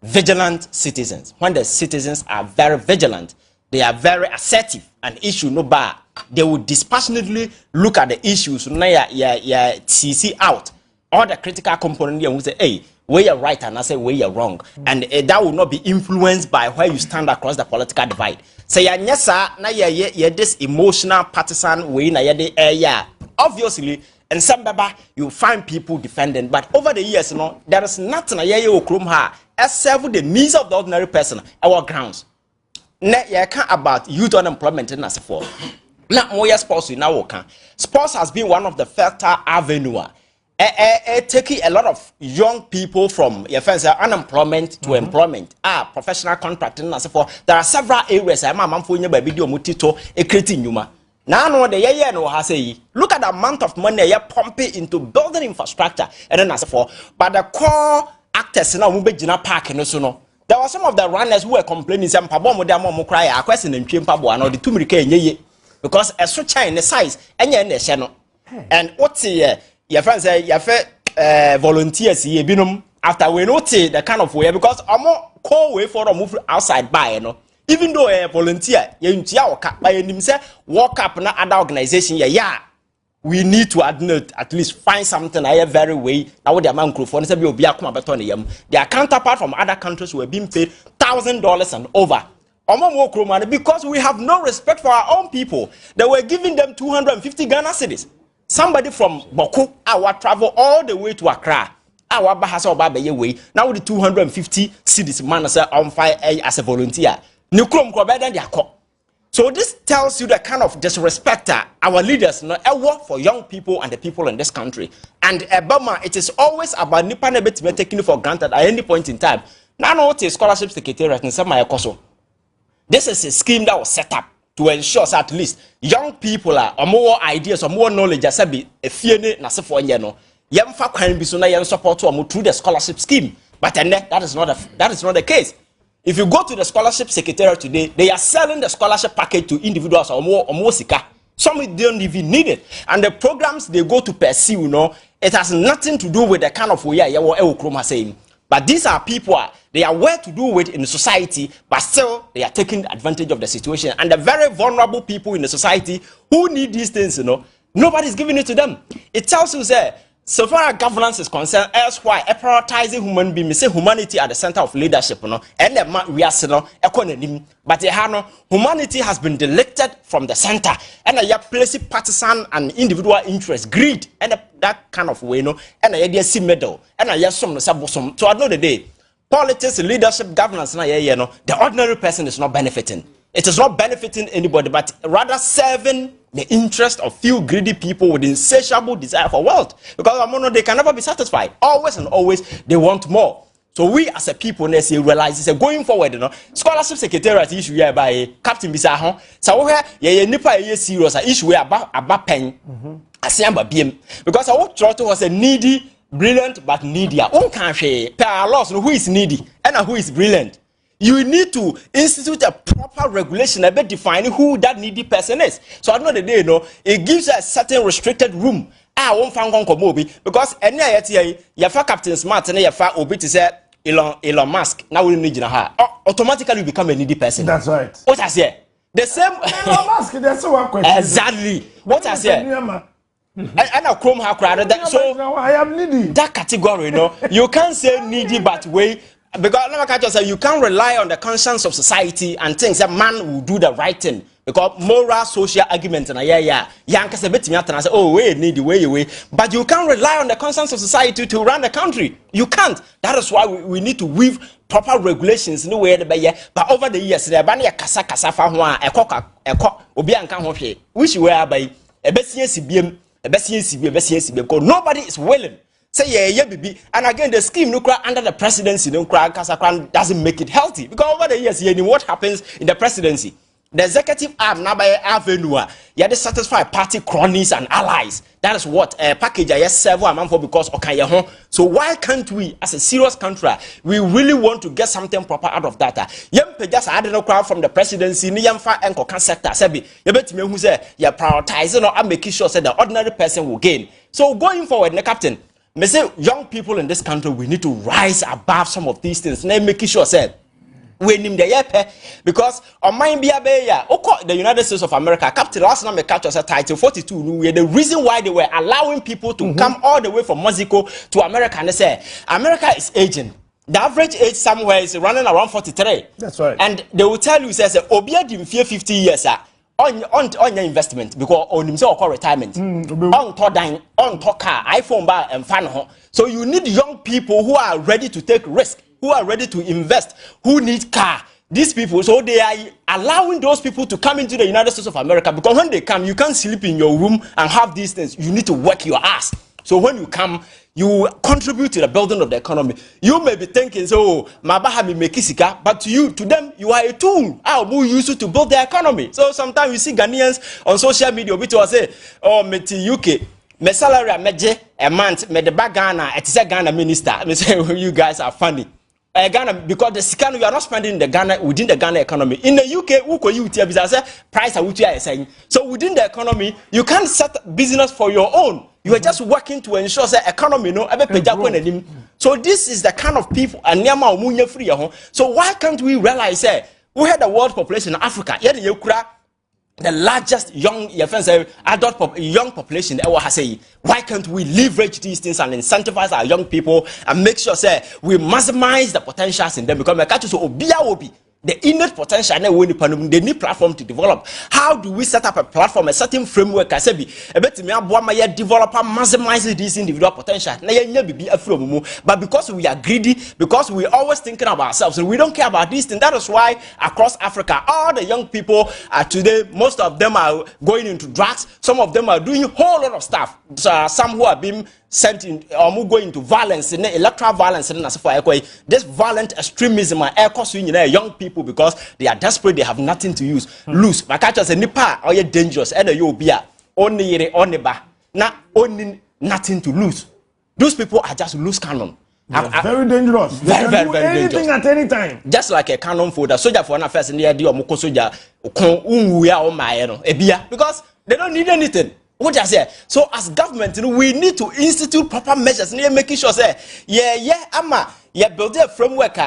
vigilant citizens. When the citizens are very vigilant, they are very assertive and issue no bar. They will dispassionately look at the issues. CC out all the critical components and we say, hey, where you're right and I say where you're wrong. And that will not be influenced by where you stand across the political divide. Say yes sir, na ye this emotional partisan way na ye yeah. Obviously, and some baba you find people defending, but over the years, there is nothing ye okrum ha except the needs of the ordinary person, our grounds. Na ye can about youth unemployment and as for. Now more sports we now can. Sports has been one of the fertile avenue. Taking a lot of young people from your friends unemployment to employment, professional contracting and so forth. There are several areas I'm for you by video mutito creating yuma. Now no the year no has say look at the amount of money you're pumping into building infrastructure and then as forth. But the core actors now move jina park and so no. There were some of the runners who were complaining some pabo mo dem mo cry a question and twin pabo and the 2 million because a switch in the size and ye no. And what's your friends say your volunteers here binum after we note the kind of way because I'm more call way for a move outside by even though a volunteer you by himself walk up na other organization yeah we need to at least find something very way now with the amount for their counterpart from other countries were being paid $1,000 and over because we have no respect for our own people. They were giving them 250 Ghana cedis. Somebody from Boku, our travel all the way to Accra. Our bahasa oba way. Now with the 250 cedis man on fire as a volunteer. So this tells you the kind of disrespect our leaders work for young people and the people in this country. And Obama, it is always about nipa nebet taken for granted at any point in time. Now no scholarship secretariat in some koso. This is a scheme that was set up to ensure at least young people are more ideas or more knowledge as be a fiene na se for yeno yemfa kwan bi so na yen support to through the scholarship scheme, but that is not the case. If you go to the scholarship secretariat today, they are selling the scholarship package to individuals or more sika. Some don't even need it, and the programs they go to pursue it has nothing to do with the kind of way you saying. But these are people, they are well to do with in society, but still they are taking advantage of the situation. And the very vulnerable people in the society who need these things, nobody's giving it to them. It tells you, so far as governance is concerned, elsewhere, prioritizing human beings, say humanity at the center of leadership, and we are but humanity has been delected from the center, and you place partisan and individual interest, greed, and that kind of way, and I see middle, and I some. So at the end of the day, politics, leadership, governance, the ordinary person is not benefiting. It is not benefiting anybody, but rather serving the interest of few greedy people with insatiable desire for wealth. Because they can never be satisfied. Always and always, they want more. So we as a people, let's say, realize this going forward, scholarship secretariat issue here by Captain Bisaho. So where nipa serious issue about pen, asamba BM. Because I try to was a needy, brilliant, but needy. Own country, per laws, who is needy and who is brilliant. You need to institute a proper regulation about defining who that needy person is. So at the end of the day, it gives a certain restricted room. I won't find Komobi because any yafa Captain Smart and yafa obi to say Elon Musk. Now we need automatically become a needy person. That's right. What I say? The same. Elon Musk. That's one question. Exactly. What I say? And a chrome ha crowded that. So I am needy. That category, you can't say needy, but way. Because you can't rely on the conscience of society and think that man will do the right thing. Because moral, social arguments and but you can't rely on the conscience of society to run the country. You can't. That is why we need to weave proper regulations in the way. But over the years, there are kasa which whereby because nobody is willing. Say yeah, baby. And again, the scheme under the presidency doesn't make it healthy because over the years, what happens in the presidency? The executive arm now by avenue, you satisfy party cronies and allies. That is what a package I several amount for because okay, so why can't we, as a serious country, we really want to get something proper out of that? Just I don't know crowd from the presidency, Niyamfa and Kokan sector. Sebi, you bet me who say you're prioritizing or making sure that the ordinary person will gain. So going forward, the captain. Me say young people in this country, we need to rise above some of these things. Now making sure say we name the yepe because on mine be the United States of America captain last time catch us a title 42 we the reason why they were allowing people to come all the way from Mexico to America and they say America is aging. The average age somewhere is running around 43. That's right. And they will tell you says obia dim 50 years on your investment because on himself or retirement on to dine on to car iPhone bar and fan home. So you need young people who are ready to take risk, who are ready to invest, who need car. These people, so they are allowing those people to come into the United States of America because when they come, you can't sleep in your room and have these things. You need to work your ass. So when you come, you contribute to the building of the economy. You may be thinking, so Mabahami Mekisika, but to them, you are a tool. Who use it to build the economy. So sometimes you see Ghanaians on social media, which will say, oh, me to UK, my salary a month, me the back Ghana, it's a Ghana minister. I say, you guys are funny. Ghana, because the Sikano, you are not spending the Ghana within the Ghana economy. In the UK, price which you are saying. So within the economy, you can't set business for your own. You are just working to ensure the economy, so this is the kind of people and free. So why can't we realize we had the world population in Africa? The largest young young population ever has say, why can't we leverage these things and incentivize our young people and make sure we maximize the potentials in them because my catch so obi the innate potential and they need platform to develop. How do we set up a platform, a certain framework? I said, developer maximize these individual potential. But because we are greedy, because we are always thinking about ourselves, and we don't care about these things. That is why across Africa, all the young people today, most of them are going into drugs. Some of them are doing a whole lot of stuff. So, some who are being sent in or go into violence, electoral violence, and this violent extremism are young people because they are desperate, they have nothing to lose. My catcher said, Nipa are dangerous, and you be only only nothing to lose. Those people are just loose cannon. Very dangerous. Very anything dangerous. At any time. Just like a cannon fodder, soldier for an affair in the idea of Moko soldier, because they don't need anything. What I say? So as government, we need to institute proper measures and making sure build a framework.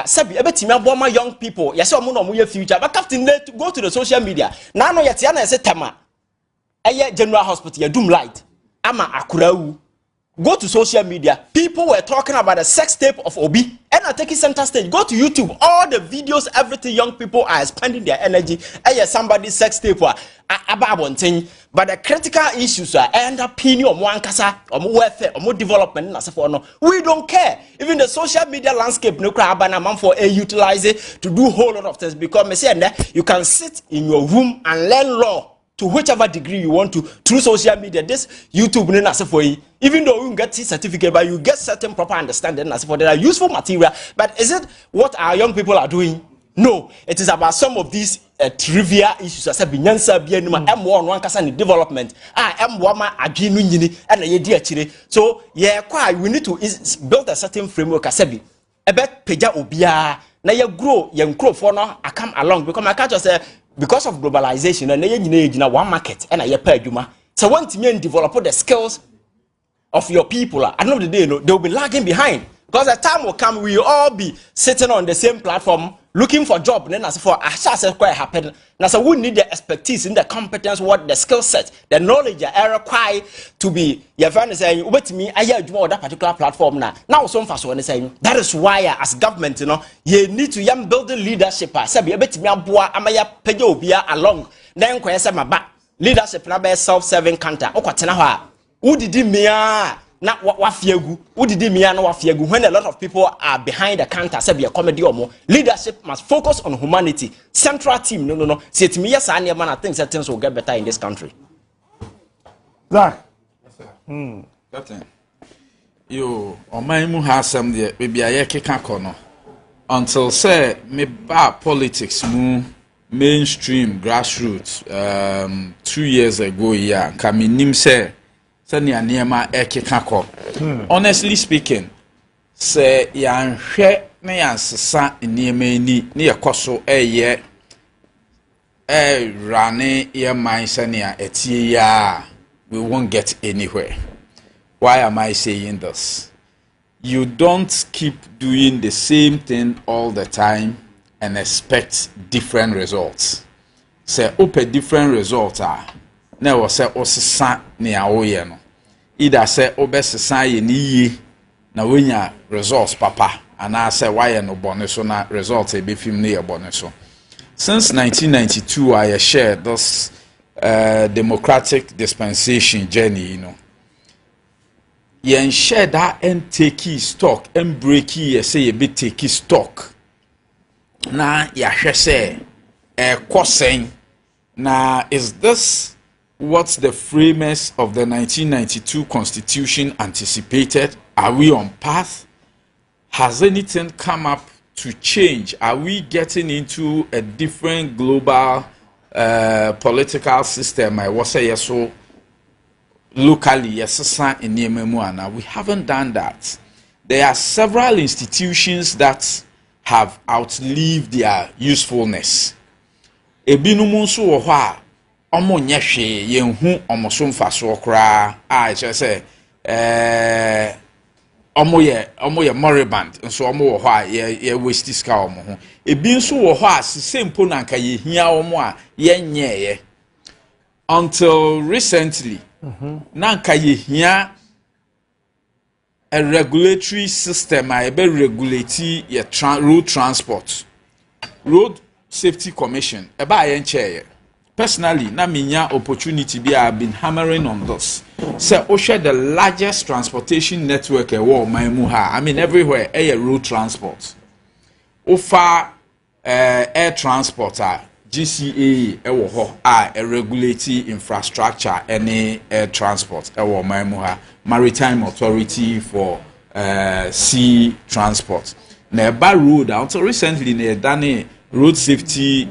My young people, yes, I'm future. But captain, go to the social media. Now, no, Yatiana is a Tama. General Hospital, Doom Light. Ama Akurau. Go to social media. People were talking about the sex tape of Obi and are taking center stage. Go to YouTube. All the videos, everything young people are spending their energy. Somebody's sex tape. But the critical issues are underpinning on one casa, or more welfare, or more development. We don't care. Even the social media landscape, no crab and for utilize it to do a whole lot of things because you can sit in your room and learn law to whichever degree you want to through social media. This YouTube, even though you get certificate, but you get certain proper understanding as for there are useful material. But is it what our young people are doing? No, it is about some of these trivial issues. As M1 one person development. So we need to build a certain framework. Asebi, about peja obia. Na ye grow for now. I come along because my culture say. Because of globalization, and one market and a pay juma. So once you develop the skills of your people, at the end of the day, they'll be lagging behind. Because the time will come, we will all be sitting on the same platform looking for job. And then as for quite happen. Now so we need the expertise in the competence, what the skill set, the knowledge are required to be your friend is saying, wait me, I hear that particular platform now. Now some fast one is saying that is why as government, you need to build the leadership. Sabi bet me amaya pejo bia along. Then kwese maba leadership na be self-serving counter. Okwatena ho a. Who did me na wafiegu udidi mia na wafiegu when a lot of people are behind the counter say be a comedy or more leadership must focus on humanity central team no see it me yes and man I think that things will get better in this country. Zach yes sir Captain yo o man mu ha asem de be aye keka kono until say me ba politics mu mainstream grassroots 2 years ago yeah ka me nim say Sanya niema ekekako. Honestly speaking, say yanhwe na yansesa niema ni yakoso rane ye man sanya etie ya we won't get anywhere. Why am I saying this? You don't keep doing the same thing all the time and expect different results. Say open different results na wo say osesa ne awoye no. Either say obesesa ye ni yi na wenya results papa and I say why no bone so na results e be film ne ye bone so. Since 1992 I shared this democratic dispensation journey, yen share that and take stock and break say a bit take stock na ya say question na is this what the framers of the 1992 constitution anticipated? Are we on path? Has anything come up to change? Are we getting into a different global political system? I was say yes, so locally, yes, in Yememuana. We haven't done that. There are several institutions that have outlived their usefulness. Ebinumunsu wohwa omo nyehwe yenhu omoso mfaso kra I just say omo ye moriband nso omo wo hɔ a ye waste ska omo ho ebi nso wo hɔ a sempo na nka ye hia omo a ye nyeye until recently na nka ye hia a regulatory system a be regulate ye road transport, road safety commission e ba ye ncheye. Personally, na minya opportunity be I have been hammering on this. So, share the largest transportation network I mean, everywhere, air road transport. Ofa air transport, GCA, a regulatory infrastructure, any air transport, Maritime Authority for sea transport. Neba road, until recently, ne done road safety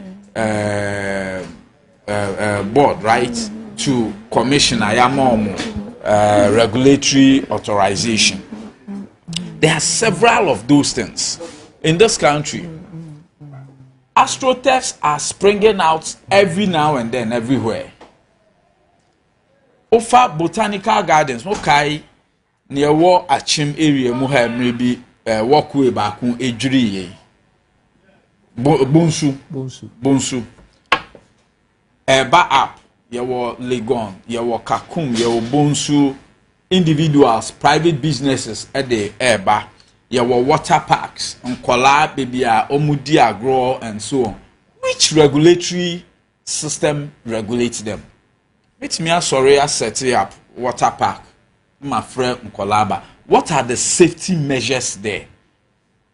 board, right, to commission regulatory authorization. There are several of those things in this country. Astroturfs are springing out every now and then, everywhere. Ofa botanical gardens, okay, near war Achim area, muha maybe walkway back on ejuri. Bonsu. Eba app, yewo Legon, yewo Kakum, yewo Bonsu, individuals, private businesses at the Eba, yewo water parks, Nkola, Bibia, Omudi Agro, and so on. Which regulatory system regulates them? It's me sorry I set up water park, my friend Nkolaba. What are the safety measures there?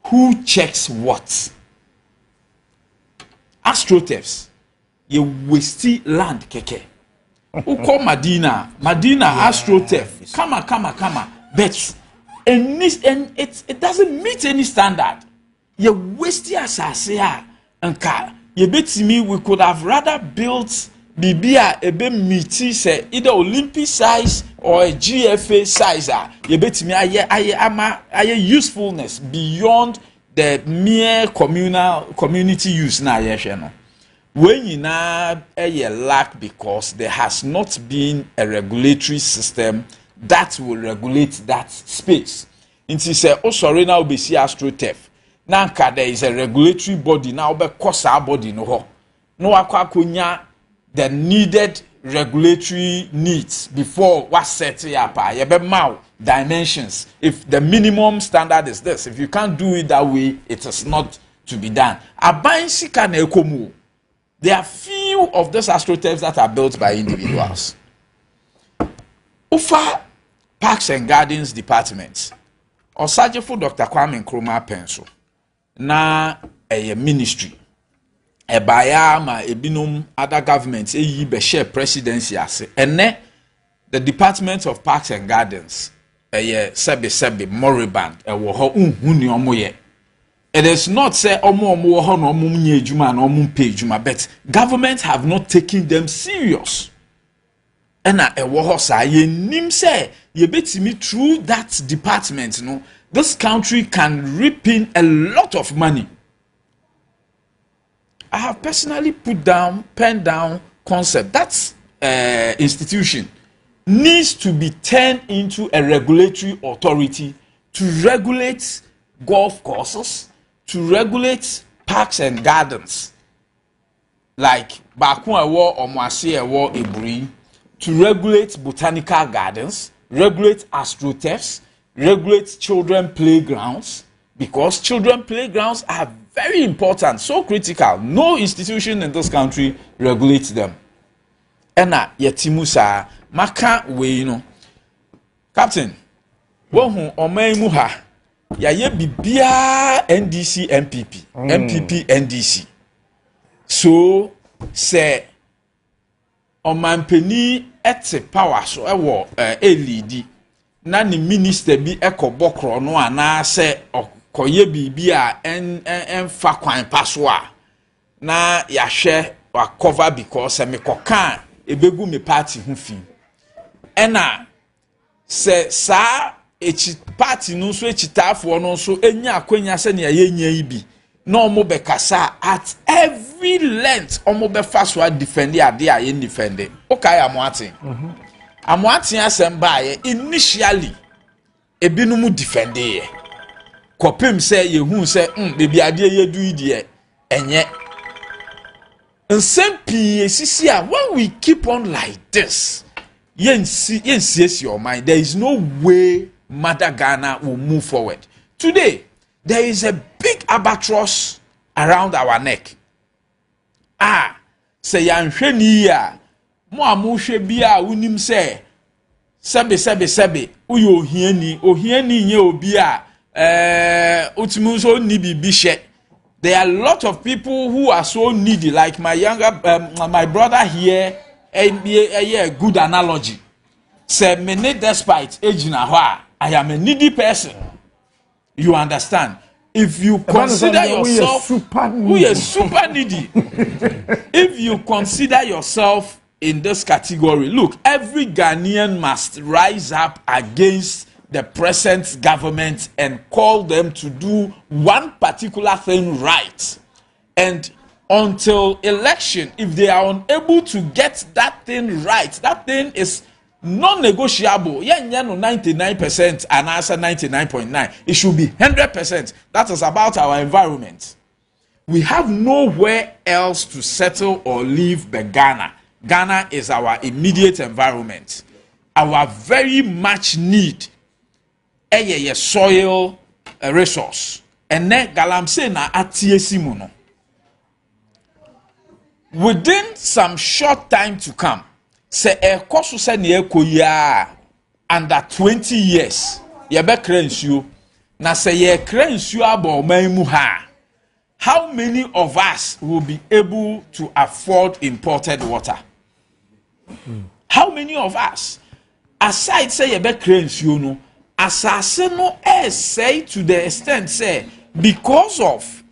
Who checks what? Astroturfs. You waste land keke. Uko Madina AstroTurf. Come. But and it doesn't meet any standard. You waste asase and car. You bet me we could have rather built Bibia ebe meaty say either Olympic size or a GFA size. You bet me I usefulness beyond the mere community use na no. When you now lack because there has not been a regulatory system that will regulate that space. Inti say, oh sorry now be see AstroTurf. Now there is a regulatory body now be cost our body no ho. No akwakunya the needed regulatory needs before what set up. Yebe mau dimensions. If the minimum standard is this, if you can't do it that way, it is not to be done. Aban sika na ekomu. There are few of those astroturfs that are built by individuals. Ufa Parks and Gardens Department. Osajefo Dr. Kwame Nkrumah Pencil. Na a ministry. E baya ma ebinum other governments eyi be share presidency ase. Ene the Department of Parks and Gardens sebe moriband e wo ho unhu ni omo ye. It is not say but governments have not taken them serious. And through that department, this country can reap in a lot of money. I have personally penned down concept. That institution needs to be turned into a regulatory authority to regulate golf courses, to regulate parks and gardens like Baku Ewo or Mwasi Ewo Eburi to regulate botanical gardens, regulate astroturfs, regulate children playgrounds, because children playgrounds are very important, so critical. No institution in this country regulates them. Ena yetimusa maka we no. Captain, wohu omaimu ha ya ye bibia NDC MPP NDC. So say omanpeni ete power so ewo elidi na ni minister bi ekobokro no ana se okoye bibia fa kwan paso a na ya hwe wa cover because me kokan ebegu me party hu fi ena se sa echi party no so echitafo no so enya akwanya se ne ya nya yi bi na omo be kasa at every length omo be fa so defend ade a ye defend okay amoaten amoaten asemba ye initially ebinumu defend ye kopem se ye hu se bebi ade ye du ide enye nsempi esisi a when we keep on like this yensi your mind, there is no way Mother Ghana will move forward. Today there is a big albatross around our neck. Say yanhwe ni ya mo amuhwe bia unim se sebe uyo ohiani nye obi a utimu so ni bibi hye. There are a lot of people who are so needy, like my my brother here. A good analogy. Say many despite age na ho I am a needy person. You understand? If you consider yourself we are super needy. If you consider yourself in this category, look, every Ghanaian must rise up against the present government and call them to do one particular thing right. And until election, if they are unable to get that thing right, that thing is non-negotiable. Yeah, no 99% and answer 99.9. It should be 100%. That is about our environment. We have nowhere else to settle or live but Ghana. Ghana is our immediate environment. Our very much need a soil resource. And then galamse na atiesi mono. Within some short time to come, say a kosu se ne ekoya under 20 years, ye be krensuo. Na say ye krensuo aba oman mu ha. How many of us will be able to afford imported water? How many of us? Aside say ye be krensuo no, asase no say to the extent say because of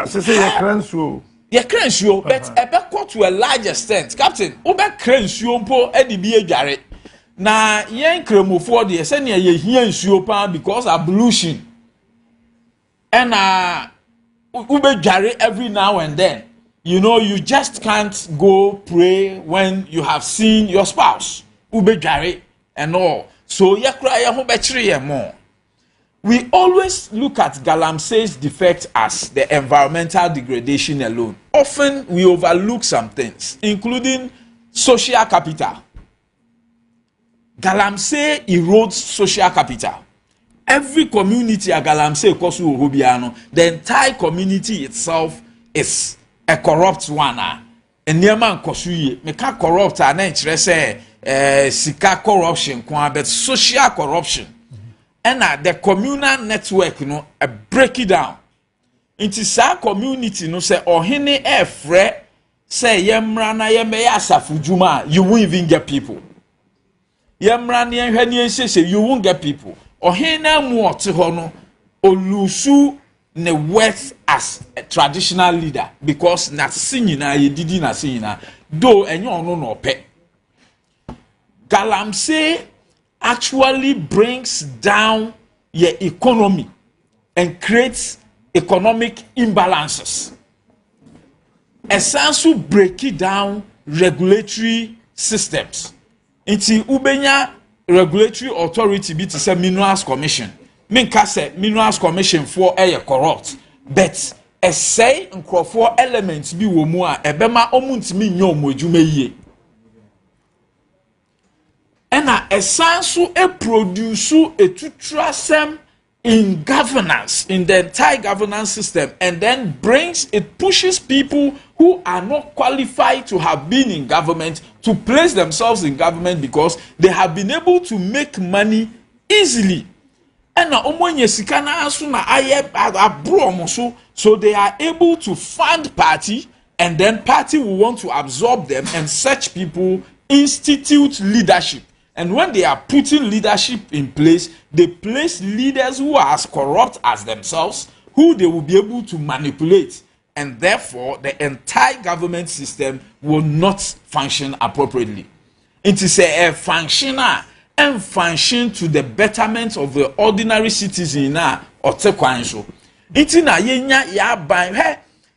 say ye krensuo. Ye krensuo, but ebe to a large extent. Captain, ube krensuo mpo edi bi edware. Na yen kremofo de say na ye hia nsuo pa because ablution. And ube dware every now and then. You know, you just can't go pray when you have seen your spouse. Ube dware and all. So ye kra ye ho be kire ye more. We always look at Galamsey's defect as the environmental degradation alone. Often we overlook some things, including social capital. Galamsey erodes social capital. Every community at Galamsey kosu ohobiano, the entire community itself is a corrupt one. And nearman kosu me can corrupt and say sika corruption, but social corruption. And the communal network, you know, break it down. It is our community, you know, say, oh, hene efre, say, yemrana yeme asafujuma, you won't even get people. Yemrana yemrana say, you won't get people. Oh, hene muote hono, olusu ne worth as a traditional leader, because na sinina, ye didi na sinina, though, and you no pe. Galamsey actually brings down your economy and creates economic imbalances. Essentially break it down regulatory systems. Inti ubenya regulatory authority be to say minerals commission. Minka say minerals commission for corrupt. But ɛsɛe nkurɔfoɔ elements bi wɔ mu a ɛbɛma ɔmo ntumi nyɛ ɔmo adwuma yie ɛna ɛsan so produce etutrasɛm in governance, in the entire governance system, and then pushes people who are not qualified to have been in government to place themselves in government because they have been able to make money easily. And so they are able to fund party, and then party will want to absorb them, and such people institute leadership. And when they are putting leadership in place, they place leaders who are as corrupt as themselves, who they will be able to manipulate. And therefore, the entire government system will not function appropriately. It is a functioner and function to the betterment of the ordinary citizen or tekwanso. Iti na yenya ya ban he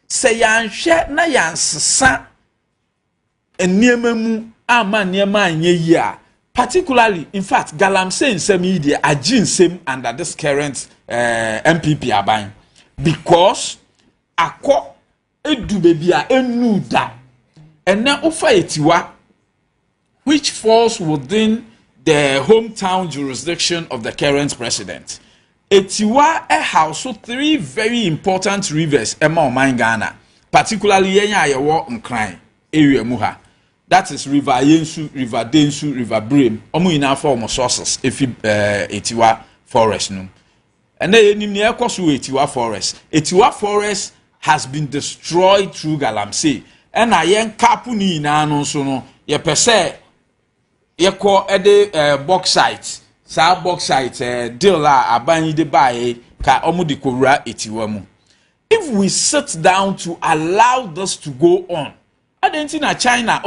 se yanhwe na yansesa eniema mu ama niema anye yi a. Particularly, in fact, Galamsey in some media are same under this current MPP aban because akọ edu baby a enu da ena ofa etiwa which falls within the hometown jurisdiction of the current president. Etiwa house so 3 very important rivers ema oman Ghana, particularly yenya ayewo nkran area mu ha. That is River Yensu, River Densu, River Brim. Omo ina for sources if Etiwa forest no. And then in near course Etiwa forest. Etiwa forest has been destroyed through Galamsey. And I yen kapu ni ina no so no. Ye pese ye ko ede bauxite. Sa bauxite deal la abanyi de bae ka omo di kowura Etiwa mu. If we sit down to allow this to go on, Argentina, China,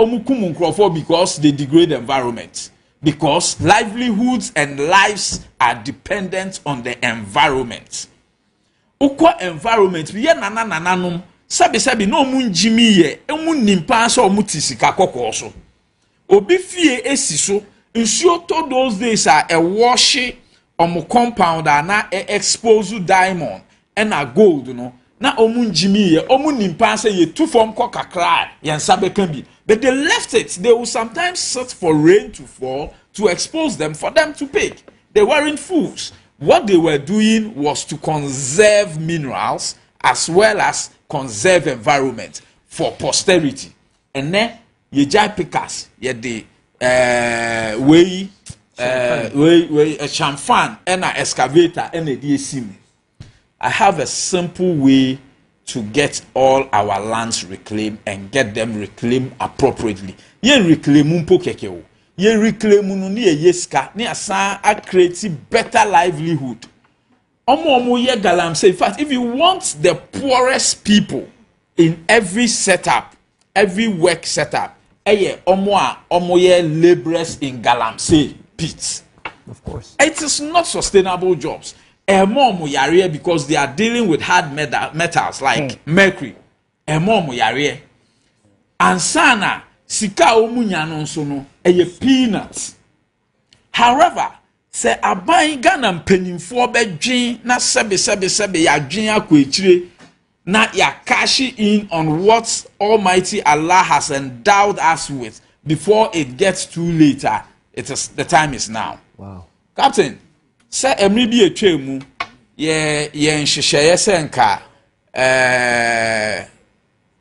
because they degrade the environment. Because livelihoods and lives are dependent on the environment. Ukwa environment, we nanananum, sabi no munjimi ye, emun nimpa so mutisika kokoso. Obi fie esiso, ensure to those days are a washi omu compound na expose diamond and a gold, you know. Na omun jimi ye omun nimpa say ye two form ko kakra yansabe can be, but they left it. They will sometimes sit for rain to fall to expose them for them to pick. They weren't fools. What they were doing was to conserve minerals as well as conserve environment for posterity. And then ye jai pickers ye de way a champagne and a excavator and a DSM. I have a simple way to get all our lands reclaimed and get them reclaimed appropriately. Yen reclaim mpo kekeo. Yen reclaim ni yeska ni asa a create better livelihood. Omo ye Galamsey. In fact, if you want the poorest people in every setup, every work setup, omo ye laborers in Galamsey pits. Of course. It is not sustainable jobs. Because they are dealing with hard metals like mercury. Ansana sika omunya no nso no peanuts. However, se aban Ghana mpanyimfo bedwen na sebe yadwen akwaechire na ya cash in on what Almighty Allah has endowed us with before it gets too later. The time is now. Wow. Captain, say emri bi etwa mu ye nhyehyeye se nka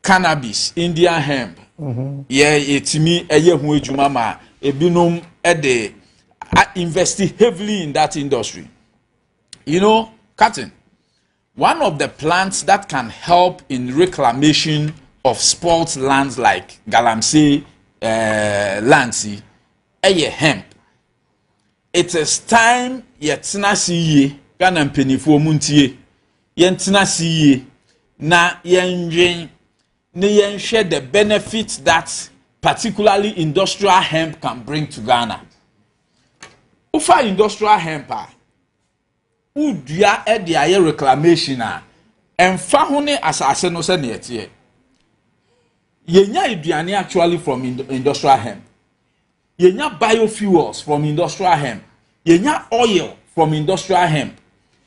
cannabis, Indian hemp. Ye etimi eye hu adwuma ma ebinom de invest heavily in that industry. You know, Captain, one of the plants that can help in reclamation of spoilt lands like Galamsey, Lansi, hemp. It is time yetina siye Ghana mpenifo muntie yentina siye na yenwen ne yenhwe the benefits that particularly industrial hemp can bring to Ghana. Ufa industrial hemp udua de aye reclamation emfa ho ne asase no se ne etie yenya aduane actually from industrial hemp. Yenya biofuels from industrial hemp. Yenya oil from industrial hemp.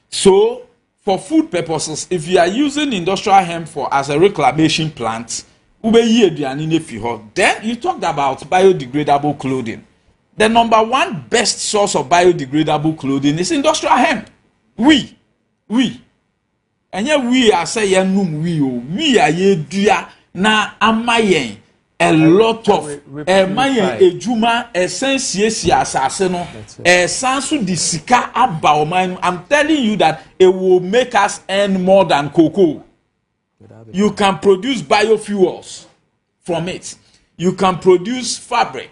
So, for food purposes, if you are using industrial hemp for as a reclamation plant, then you talked about biodegradable clothing. The number one best source of biodegradable clothing is industrial hemp. We. And yet we are saying we are ye na amayen a lot of mayen ejuma essence asase no sansu di sika aba man. I'm telling you that it will make us earn more than cocoa. You can produce biofuels from it. You can produce fabric.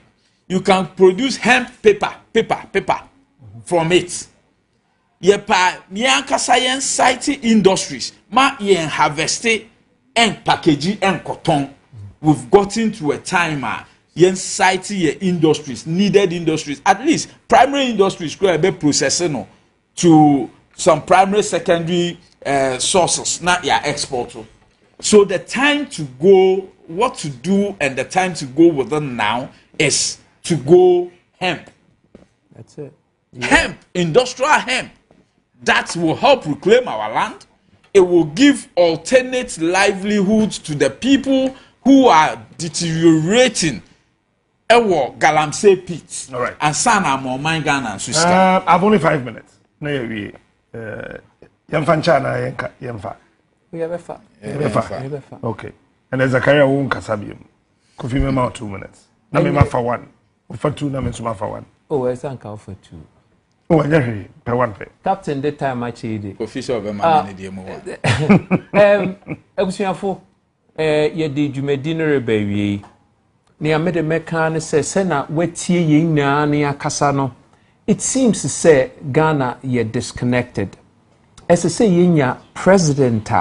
You can produce hemp paper from it. Yepa mianka science site industries ma yen harvested and packaging and cotton. We've gotten to a time yen site industries, needed industries, at least primary industries could be processing to some primary secondary sources, not your export. So the time to go, what to do, and the time to go with them now is to go hemp. That's it. Yeah. Hemp, industrial hemp. That will help reclaim our land. It will give alternate livelihoods to the people who are deteriorating. Ewo galamsey pits. All right. And sana mo Ghana and Suska. I've only 5 minutes. No, we yamfa chana yamfa. We have a fa. Okay. And there's a career won kasabium. Kofi mema 2 minutes. Na me ma for 1. For 2 na me so ma for 1. Oh, I thank you for 2. Oh, I per 1 pay. Captain, the time I cheated. Official of a man in the Ebusiafo, ye did you made dinner baby. Near made a mechan says, Sena, wet ye na near Casano. It seems to say Ghana ye disconnected. As I say, ye president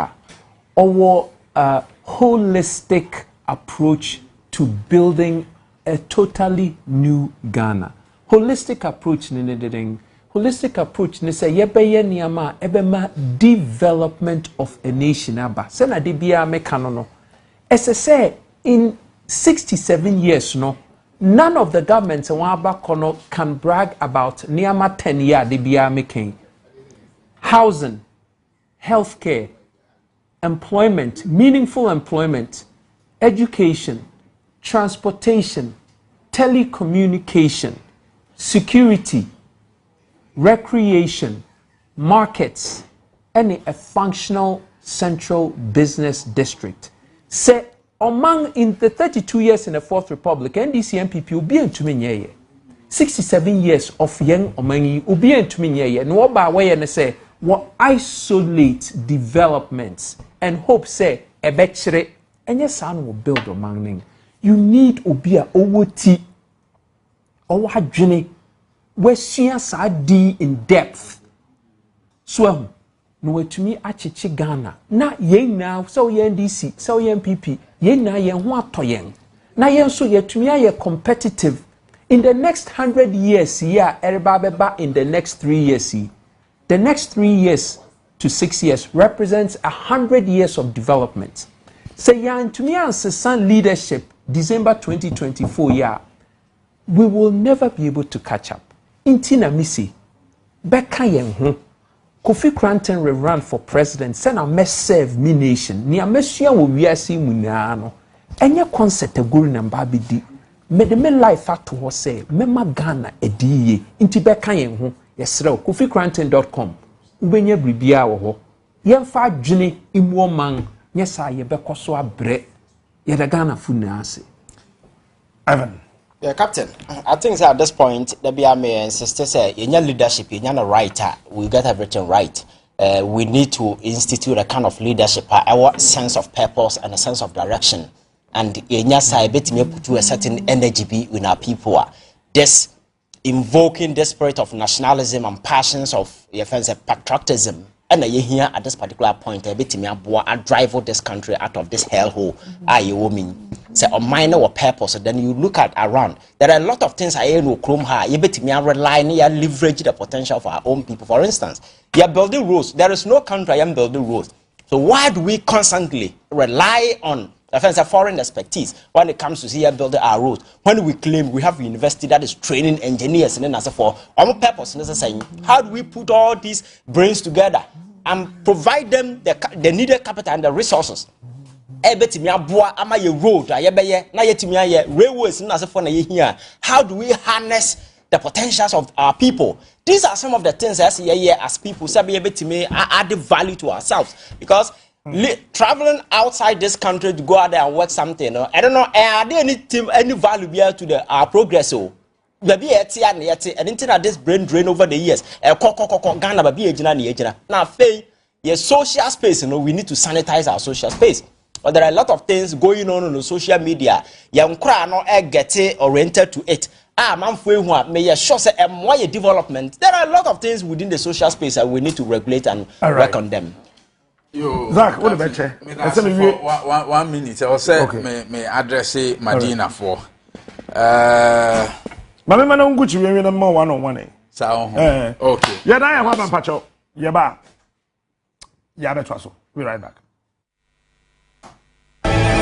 or a holistic approach to building a totally new Ghana. Holistic approach holistic approach ni say yebeye niama ebema development of a nation aba se na de bia meka no say in 67 years no none of the governments can brag about niama 10 year de bia meka housing, healthcare, employment, meaningful employment, education, transportation, telecommunication, security, recreation, markets, and a functional central business district. Say, among in the 32 years in the Fourth Republic, NDC MPP will be into me 67 years of young Omangi will be into me no by way and say, what isolate developments and hope say, a betchere, and your son will build among you need obia owoti or hadjini where she di in depth. So no to me achichi Ghana. Na ye now so ye NDC, so ye MPP, ye na ye ho atoyen. Na ye so ye to me ye competitive. In the next 100 years, yeah, everybody in the next 3 years, the next 3 years to 6 years represents 100 years of development. Say ya to me answer leadership December 2024 yeah, we will never be able to catch up. Intina misi, Beka yen Kofi Cranton will run for president. Send a mess serve me nation. Ni a messia will be a see munano. And your concert a guru and baby di. Me the men life at to say, Mema Ghana a di inti Beka yen yes, KofiCranton.com. Ubenye bribia wo. Yen fa jini imwo man. Yes, I ye beko so a bre. Yet a Ghana funasi. Ivan. Yeah, Captain. I think at this point, the BMA insisted say, in your leadership, in your writer, we get everything right. We need to institute a kind of leadership, our sense of purpose and a sense of direction. And in your side, put to a certain energy be in our people. This invoking the spirit of nationalism and passions of your friends, patriotism. And you here at this particular point, a bit I drive this country out of this hellhole. You mean say a minor purpose. Then you look at around. There are a lot of things I know. Chrome ha. You bet me rely on leverage the potential of our own people. For instance, you are building roads. There is no country I am building roads. So why do we constantly rely on foreign expertise when it comes to see building our roads? When we claim we have a university that is training engineers and then as for our purpose, saying how do we put all these brains together and provide them the needed capital and the resources. Ebetimi aboa ama ye road ayebeye na yetimi aye railways na asefo na ye hia. How do we harness the potentials of our people? These are some of the things I see here as people say ebetimi add value to ourselves, because traveling outside this country to go out there and work something, I don't know, are there any value here to our progress? Baby and internet this brain drain over the years. Ghana baby ejina ni ejina. Now your social space, we need to sanitize our social space. But there are a lot of things going on the social media. Young crowd no get oriented to it. Man, may sure say more development. There are a lot of things within the social space that we need to regulate and work on them. Yo, Zach, what about you? 1 minute. I say may address Medina for. Mama, man, I'm good. You will more one-on-one. Okay. Yeah, I have a patch up. Yeah, ba. Yeah, that's also. We're right back.